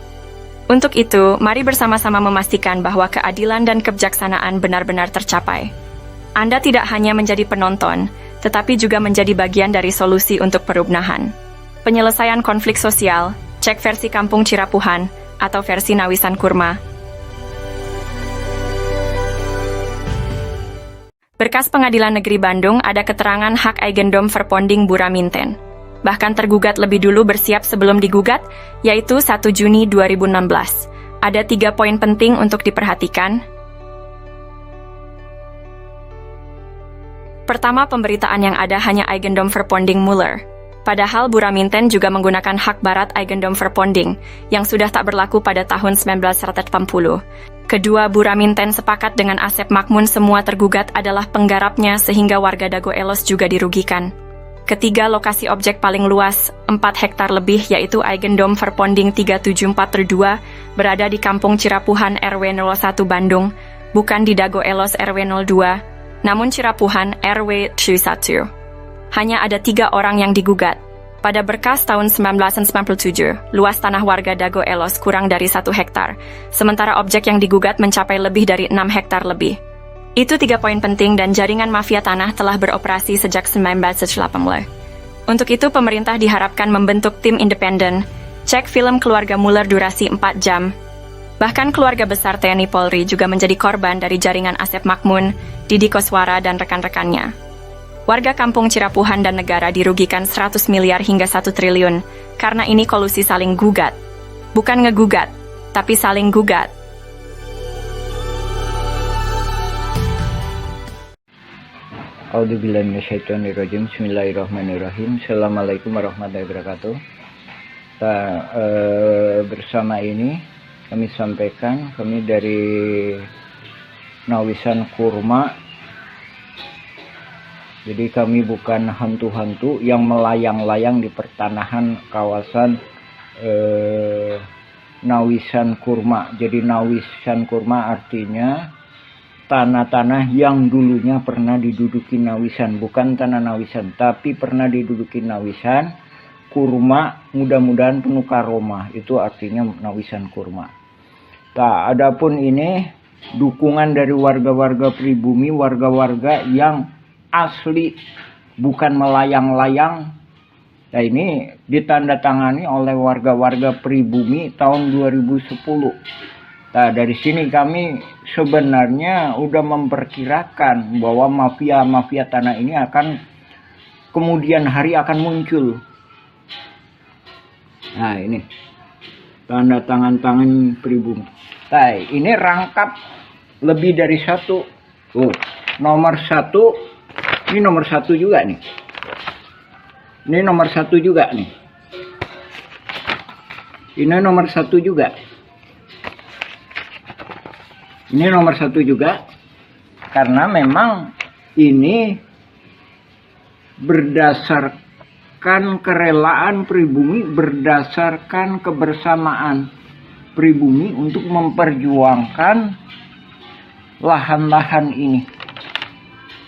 Untuk itu, mari bersama-sama memastikan bahwa keadilan dan kebijaksanaan benar-benar tercapai. Anda tidak hanya menjadi penonton, tetapi juga menjadi bagian dari solusi untuk perubahan. Penyelesaian konflik sosial, cek versi Kampung Cirapuhan, atau versi Nawisan Kurma. Berkas Pengadilan Negeri Bandung ada keterangan hak Eigendom Verponding Buraminten. Bahkan tergugat lebih dulu bersiap sebelum digugat, yaitu 1 Juni 2016. Ada 3 poin penting untuk diperhatikan. Pertama, pemberitaan yang ada hanya Eigendom Verponding Mueller. Padahal Buraminten juga menggunakan hak barat Eigendom Verponding, yang sudah tak berlaku pada tahun 1980. Kedua, Buraminten sepakat dengan Asep Makmun semua tergugat adalah penggarapnya sehingga warga Dago Elos juga dirugikan. Ketiga, lokasi objek paling luas, 4 hektar lebih, yaitu Eigendom Verponding 3742, berada di Kampung Cirapuhan RW 01 Bandung, bukan di Dago Elos RW 02, namun Cirapuhan RW 1. Hanya ada 3 orang yang digugat. Pada berkas tahun 1997, luas tanah warga Dago Elos kurang dari 1 hektar, sementara objek yang digugat mencapai lebih dari 6 hektar lebih. Itu 3 poin penting dan jaringan mafia tanah telah beroperasi sejak 1980. Untuk itu, pemerintah diharapkan membentuk tim independen, cek film keluarga Mueller durasi 4 jam. Bahkan keluarga besar TNI Polri juga menjadi korban dari jaringan Asep Makmun, Didi Koswara, dan rekan-rekannya. Warga Kampung Cirapuhan dan negara dirugikan 100 miliar hingga 1 triliun, karena ini kolusi saling gugat. Bukan ngegugat, tapi saling gugat. A'udzubillahi minasyaitonirrajim. Bismillahirrahmanirrahim. Assalamualaikum warahmatullahi wabarakatuh. Bersama ini kami sampaikan, kami dari Nawisan Kurma. Jadi kami bukan hantu-hantu yang melayang-layang di pertanahan kawasan Nawisan Kurma. Jadi Nawisan Kurma artinya tanah-tanah yang dulunya pernah diduduki Nawisan. Bukan tanah Nawisan, tapi pernah diduduki Nawisan. Kurma mudah-mudahan penuh karomah. Itu artinya Nawisan Kurma. Nah, adapun ini dukungan dari warga-warga pribumi, warga-warga yang asli, bukan melayang-layang. Nah, ini ditandatangani oleh warga-warga pribumi tahun 2010. Nah, dari sini kami sebenarnya udah memperkirakan bahwa mafia-mafia tanah ini akan kemudian hari akan muncul. Nah, ini tanda tangan pribumi. Nah, ini rangkap lebih dari satu. Nomor satu, ini nomor satu juga nih. Ini nomor satu juga nih. Ini nomor satu juga. Ini nomor satu juga. Karena memang ini berdasarkan kerelaan pribumi, berdasarkan kebersamaan pribumi untuk memperjuangkan lahan-lahan ini.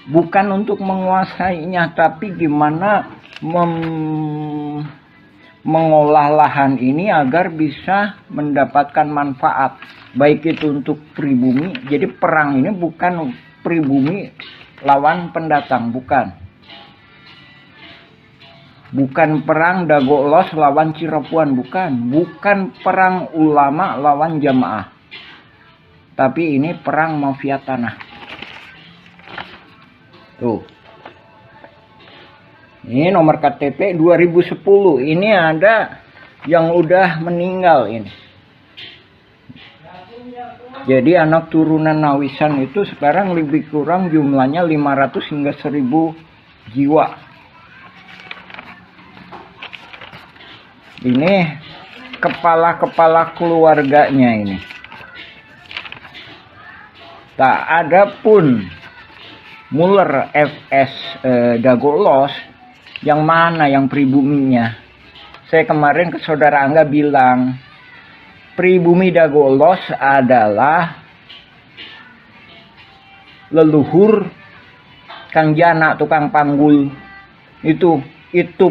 Bukan untuk menguasainya, tapi gimana mengolah lahan ini agar bisa mendapatkan manfaat, baik itu untuk pribumi. Jadi perang ini bukan pribumi lawan pendatang, bukan perang Dagolos lawan Cirepuan, bukan perang ulama lawan jamaah, tapi ini perang mafia tanah. Tuh, ini nomor KTP 2010. Ini ada yang udah meninggal ini. Jadi anak turunan Nawisan itu sekarang lebih kurang jumlahnya 500 hingga 1000 jiwa. Ini kepala-kepala keluarganya ini. Tak ada pun Muller FS Dagolos yang mana yang pribuminya. Saya kemarin ke saudara Angga bilang pribumi Dagolos adalah leluhur Kang Jana tukang panggul. Itu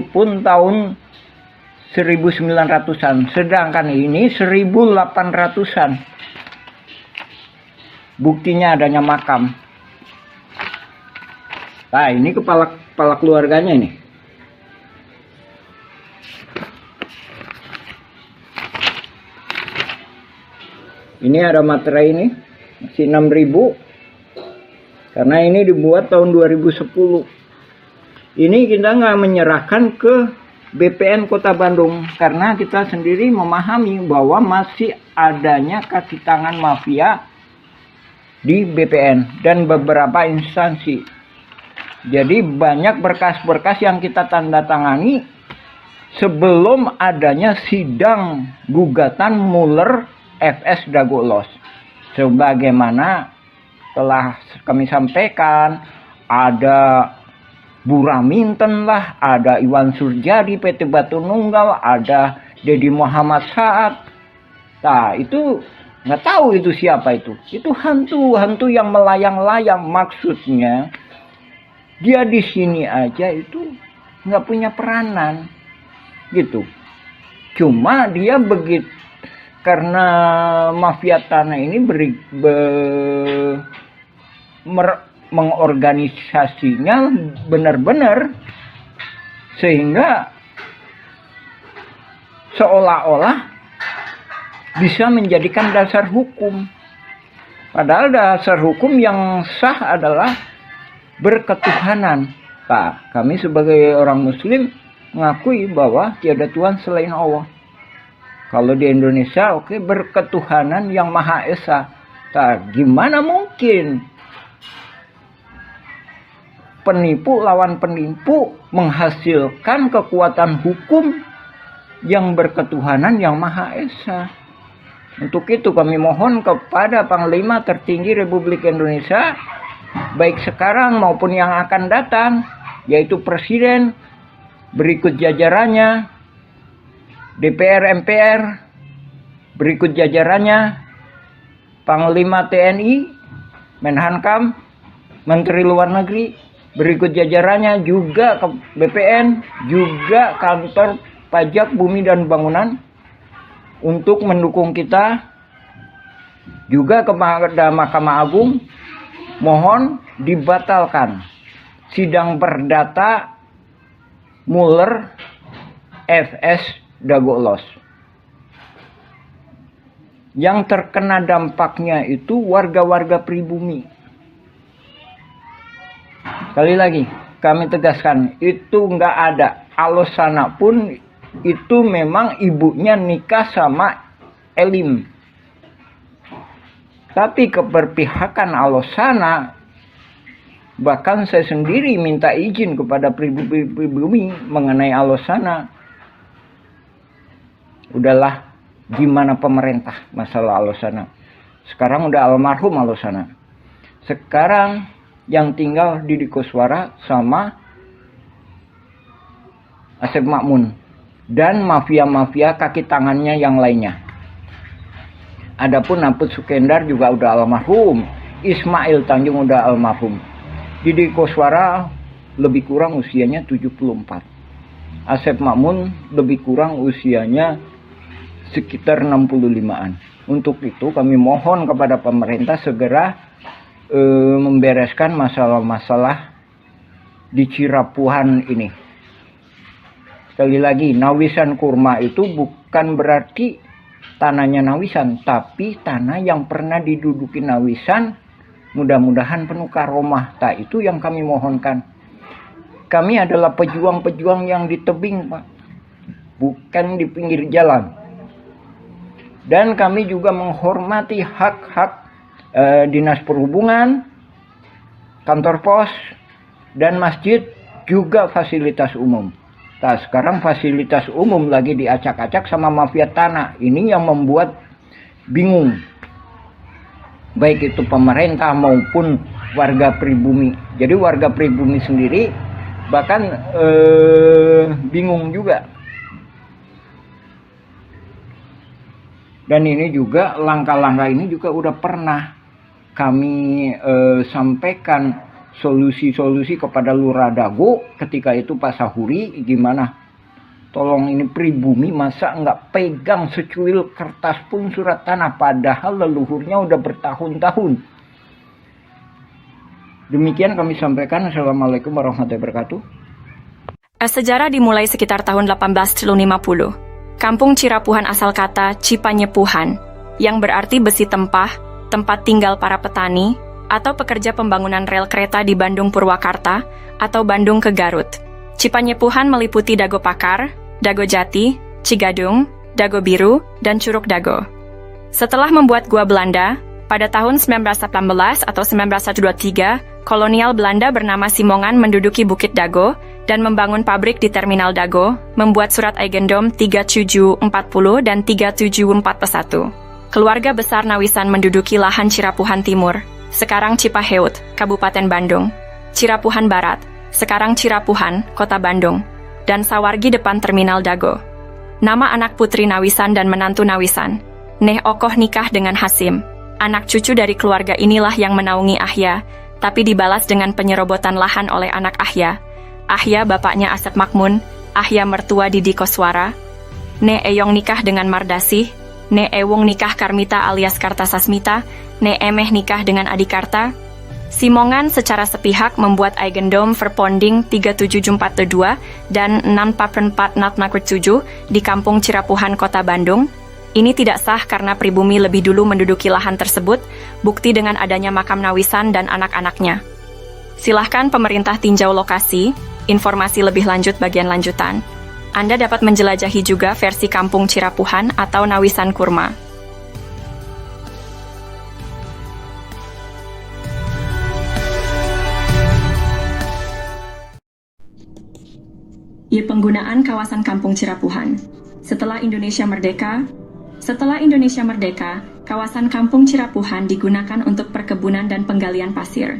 pun tahun 1900-an, sedangkan ini 1800-an. Buktinya adanya makam. Nah, ini kepala keluarganya ini. Ini ada materai ini, masih 6.000. Karena ini dibuat tahun 2010. Ini kita nggak menyerahkan ke BPN Kota Bandung karena kita sendiri memahami bahwa masih adanya kaki tangan mafia di BPN dan beberapa instansi. Jadi banyak berkas-berkas yang kita tanda tangani sebelum adanya sidang gugatan Muller FS Dagolos. Sebagaimana telah kami sampaikan, ada Buraminten lah, ada Iwan Surjadi PT Batu Nunggal, ada Dedi Muhammad Saad. Nah, itu nggak tahu itu siapa itu. Itu hantu yang melayang-layang. Maksudnya dia di sini aja itu nggak punya peranan, gitu. Cuma dia begitu karena mafia tanah ini mengorganisasinya benar-benar sehingga seolah-olah bisa menjadikan dasar hukum. Padahal dasar hukum yang sah adalah berketuhanan. Nah, kami sebagai orang muslim mengakui bahwa tiada Tuhan selain Allah. Kalau di Indonesia berketuhanan yang Maha Esa. Nah, gimana mungkin penipu lawan penipu menghasilkan kekuatan hukum yang berketuhanan yang Maha Esa? Untuk itu kami mohon kepada Panglima tertinggi Republik Indonesia, baik sekarang maupun yang akan datang, yaitu Presiden, berikut jajarannya, DPR MPR, berikut jajarannya, Panglima TNI, Menhankam, Menteri Luar Negeri, berikut jajarannya juga ke BPN, juga Kantor Pajak Bumi dan Bangunan, untuk mendukung kita, juga kepada Mahkamah Agung, mohon dibatalkan sidang perdata Muller FS Dagolos. Yang terkena dampaknya itu warga-warga pribumi. Sekali lagi kami tegaskan, itu nggak ada. Alosana pun itu memang ibunya nikah sama Elim. Tapi keberpihakan Alosana, bahkan saya sendiri minta izin kepada pribumi mengenai Alosana. Udahlah, gimana pemerintah masalah Alosana. Sekarang udah almarhum Alosana. Sekarang yang tinggal Didi Koswara sama Asep Makmun dan mafia-mafia kaki tangannya yang lainnya. Adapun Naput Sukendar juga udah almarhum, Ismail Tanjung udah almarhum. Didi Koswara lebih kurang usianya 74. Asep Makmun lebih kurang usianya sekitar 65-an. Untuk itu kami mohon kepada pemerintah segera membereskan masalah-masalah di Cirapuhan ini. Sekali lagi, Nawisan Kurma itu bukan berarti tanahnya Nawisan, tapi tanah yang pernah diduduki Nawisan, mudah-mudahan penuh karomah. Itu yang kami mohonkan. Kami adalah pejuang-pejuang yang di tebing, Pak, bukan di pinggir jalan. Dan kami juga menghormati hak-hak dinas perhubungan, kantor pos, dan masjid, juga fasilitas umum. Nah, sekarang fasilitas umum lagi diacak-acak sama mafia tanah. Ini yang membuat bingung. Baik itu pemerintah maupun warga pribumi. Jadi warga pribumi sendiri bahkan bingung juga. Dan ini juga langkah-langkah ini juga udah pernah kami sampaikan solusi-solusi kepada Lurah Dago ketika itu Pak Sahuri. Gimana, tolong ini pribumi masa nggak pegang secuil kertas pun surat tanah, padahal leluhurnya udah bertahun-tahun. Demikian kami sampaikan. Assalamualaikum warahmatullahi wabarakatuh. Sejarah dimulai sekitar tahun 1850. Kampung Cirapuhan asal kata Cipanyepuhan, yang berarti besi tempah, tempat tinggal para petani, atau pekerja pembangunan rel kereta di Bandung Purwakarta, atau Bandung ke Garut. Cipanyepuhan meliputi Dago Pakar, Dago Jati, Cigadung, Dago Biru, dan Curug Dago. Setelah membuat gua Belanda, pada tahun 1918 atau 1923, kolonial Belanda bernama Simongan menduduki Bukit Dago dan membangun pabrik di Terminal Dago, membuat surat Eigendom 3740 dan 3741. Keluarga besar Nawisan menduduki lahan Cirapuhan Timur, sekarang Cipaheut, Kabupaten Bandung, Cirapuhan Barat, sekarang Cirapuhan, Kota Bandung, dan Sawargi depan Terminal Dago. Nama anak putri Nawisan dan menantu Nawisan, Neh Okoh nikah dengan Hasim. Anak cucu dari keluarga inilah yang menaungi Ahya, tapi dibalas dengan penyerobotan lahan oleh anak Ahya. Ahya bapaknya Asep Makmun, Ahya mertua Didi Koswara. Ne Eyong nikah dengan Mardasih, Ne Ewung nikah Karmita alias Kartasasmita, Ne Emeh nikah dengan Adikarta. Simongan secara sepihak membuat Eigendom Verponding 37442 dan 64447 di Kampung Cirapuhan, Kota Bandung. Ini tidak sah karena pribumi lebih dulu menduduki lahan tersebut, bukti dengan adanya makam Nawisan dan anak-anaknya. Silahkan pemerintah tinjau lokasi, informasi lebih lanjut bagian lanjutan. Anda dapat menjelajahi juga versi Kampung Cirapuhan atau Nawisan Kurma. Penggunaan kawasan Kampung Cirapuhan. Setelah Indonesia Merdeka, kawasan Kampung Cirapuhan digunakan untuk perkebunan dan penggalian pasir.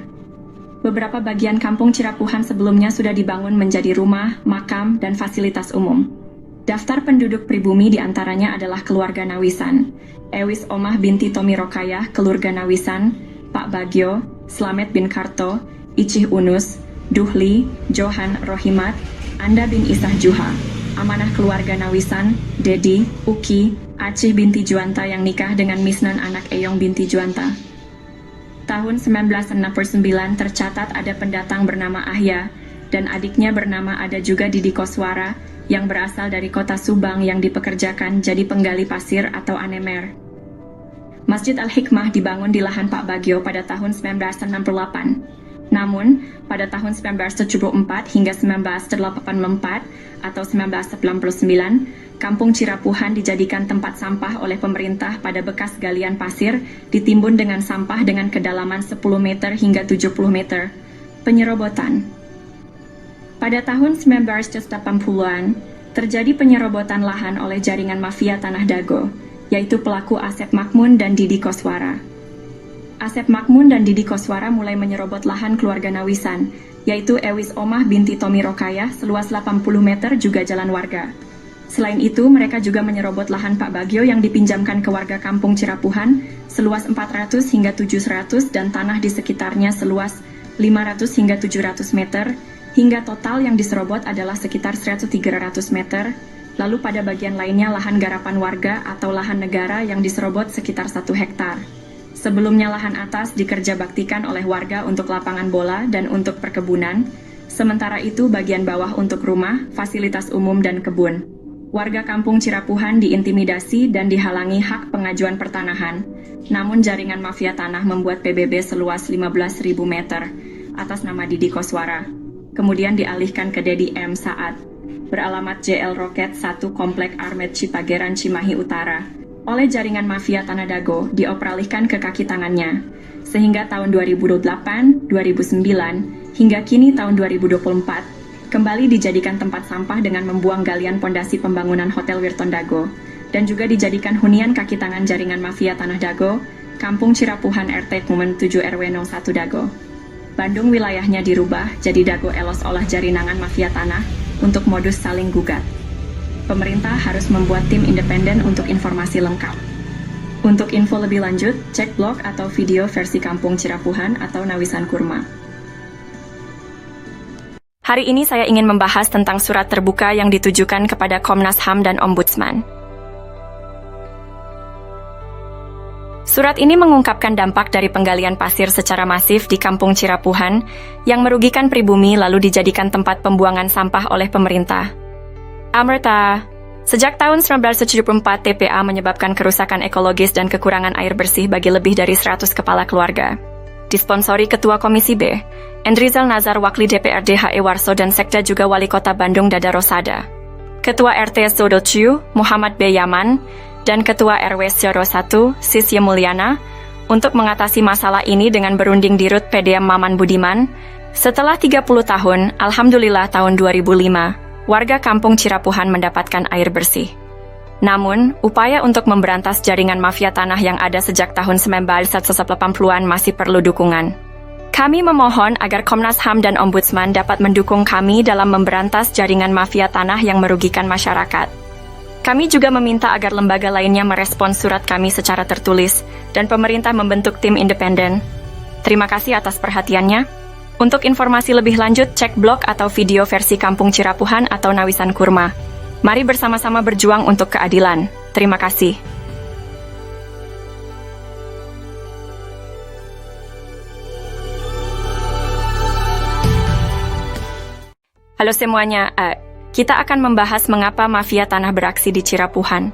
Beberapa bagian Kampung Cirapuhan sebelumnya sudah dibangun menjadi rumah, makam, dan fasilitas umum. Daftar penduduk pribumi diantaranya adalah keluarga Nawisan, Ewis Omah binti Tomi Rokayah, keluarga Nawisan, Pak Bagio, Slamet bin Karto, Icih Unus, Duhli, Johan Rohimat, Anda bin Isah Juha, amanah keluarga Nawisan, Dedi, Uki, Acih binti Juanta yang nikah dengan Misnan anak Eyong binti Juanta. Tahun 1969 tercatat ada pendatang bernama Ahya, dan adiknya bernama ada juga Didi Koswara, yang berasal dari kota Subang yang dipekerjakan jadi penggali pasir atau anemer. Masjid Al-Hikmah dibangun di lahan Pak Bagio pada tahun 1968. Namun, pada tahun 1974 hingga 1984 atau 1999, Kampung Cirapuhan dijadikan tempat sampah oleh pemerintah pada bekas galian pasir ditimbun dengan sampah dengan kedalaman 10 meter hingga 70 meter. Penyerobotan. Pada tahun 1980-an, terjadi penyerobotan lahan oleh jaringan mafia Tanah Dago, yaitu pelaku Asep Makmun dan Didi Koswara. Asep Makmun dan Didi Koswara mulai menyerobot lahan keluarga Nawisan, yaitu Ewis Omah binti Tommy Rokayah seluas 80 meter juga jalan warga. Selain itu, mereka juga menyerobot lahan Pak Bagio yang dipinjamkan ke warga Kampung Cirapuhan seluas 400 hingga 700 dan tanah di sekitarnya seluas 500 hingga 700 meter, hingga total yang diserobot adalah sekitar 100-300 meter. Lalu pada bagian lainnya lahan garapan warga atau lahan negara yang diserobot sekitar 1 hektar. Sebelumnya lahan atas dikerjabaktikan oleh warga untuk lapangan bola dan untuk perkebunan, sementara itu bagian bawah untuk rumah, fasilitas umum dan kebun. Warga Kampung Cirapuhan diintimidasi dan dihalangi hak pengajuan pertanahan, namun jaringan mafia tanah membuat PBB seluas 15.000 meter atas nama Didi Koswara, kemudian dialihkan ke Dedi M. Saad, beralamat JL Roket 1 Komplek Armet Cipageran Cimahi Utara, oleh jaringan mafia Tanah Dago dioperalihkan ke kaki tangannya, sehingga tahun 2008, 2009, hingga kini tahun 2024, kembali dijadikan tempat sampah dengan membuang galian pondasi pembangunan Hotel Wirton Dago, dan juga dijadikan hunian kaki tangan jaringan mafia Tanah Dago, Kampung Cirapuhan RT Kumen 7 RW 01 Dago. Bandung wilayahnya dirubah jadi Dago Elos olah jaringan mafia tanah untuk modus saling gugat. Pemerintah harus membuat tim independen untuk informasi lengkap. Untuk info lebih lanjut, cek blog atau video versi Kampung Cirapuhan atau Nawisan Kurma. Hari ini saya ingin membahas tentang surat terbuka yang ditujukan kepada Komnas HAM dan Ombudsman. Surat ini mengungkapkan dampak dari penggalian pasir secara masif di Kampung Cirapuhan yang merugikan pribumi lalu dijadikan tempat pembuangan sampah oleh pemerintah. Amerta, sejak tahun 1974 TPA menyebabkan kerusakan ekologis dan kekurangan air bersih bagi lebih dari 100 kepala keluarga. Disponsori Ketua Komisi B, Endrizal Nazar Wakli DPRD HE Warso dan Sekda juga Wali Kota Bandung Dada Rosada. Ketua RT Sodociu, Muhammad B. Yaman, dan Ketua RW Syoro 1, Sisye Mulyana, untuk mengatasi masalah ini dengan berunding di RUT PDM Maman Budiman. Setelah 30 tahun, Alhamdulillah tahun 2005, warga Kampung Cirapuhan mendapatkan air bersih. Namun, upaya untuk memberantas jaringan mafia tanah yang ada sejak tahun 1980-an masih perlu dukungan. Kami memohon agar Komnas HAM dan Ombudsman dapat mendukung kami dalam memberantas jaringan mafia tanah yang merugikan masyarakat. Kami juga meminta agar lembaga lainnya merespons surat kami secara tertulis dan pemerintah membentuk tim independen. Terima kasih atas perhatiannya. Untuk informasi lebih lanjut, cek blog atau video versi Kampung Cirapuhan atau Nawisan Kurma. Mari bersama-sama berjuang untuk keadilan. Terima kasih. Halo semuanya, kita akan membahas mengapa mafia tanah beraksi di Cirapuhan.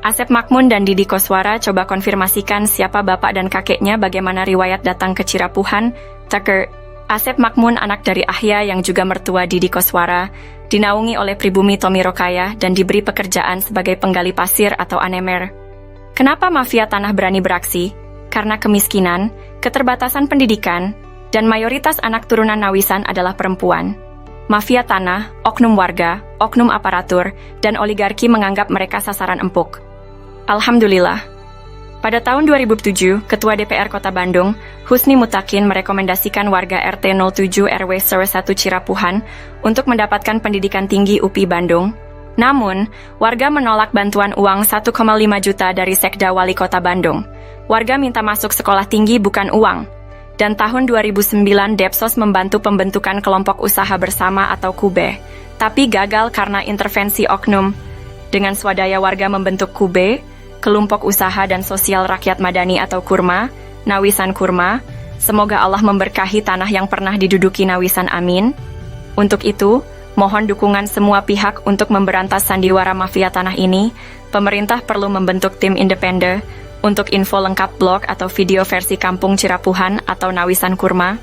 Asep Makmun dan Didi Koswara coba konfirmasikan siapa bapak dan kakeknya, bagaimana riwayat datang ke Cirapuhan. Tucker, Asep Makmun anak dari Ahya yang juga mertua Didi Koswara, dinaungi oleh pribumi Tommy Rokayah dan diberi pekerjaan sebagai penggali pasir atau anemer. Kenapa mafia tanah berani beraksi? Karena kemiskinan, keterbatasan pendidikan, dan mayoritas anak turunan Nawisan adalah perempuan. Mafia tanah, oknum warga, oknum aparatur, dan oligarki menganggap mereka sasaran empuk. Alhamdulillah. Pada tahun 2007, Ketua DPR Kota Bandung, Husni Mutakin merekomendasikan warga RT 07 RW 01 Cirapuhan untuk mendapatkan pendidikan tinggi UPI Bandung. Namun, warga menolak bantuan uang 1,5 juta dari Sekda Wali Kota Bandung. Warga minta masuk sekolah tinggi bukan uang. Dan tahun 2009 Depsos membantu pembentukan kelompok usaha bersama atau KUBE, tapi gagal karena intervensi oknum. Dengan swadaya warga membentuk KUBE, Kelompok Usaha dan Sosial Rakyat Madani atau KURMA, Nawisan Kurma. Semoga Allah memberkahi tanah yang pernah diduduki Nawisan, amin. Untuk itu, mohon dukungan semua pihak untuk memberantas sandiwara mafia tanah ini. Pemerintah perlu membentuk tim independen. Untuk info lengkap blog atau video versi Kampung Cirapuhan atau Nawisan Kurma,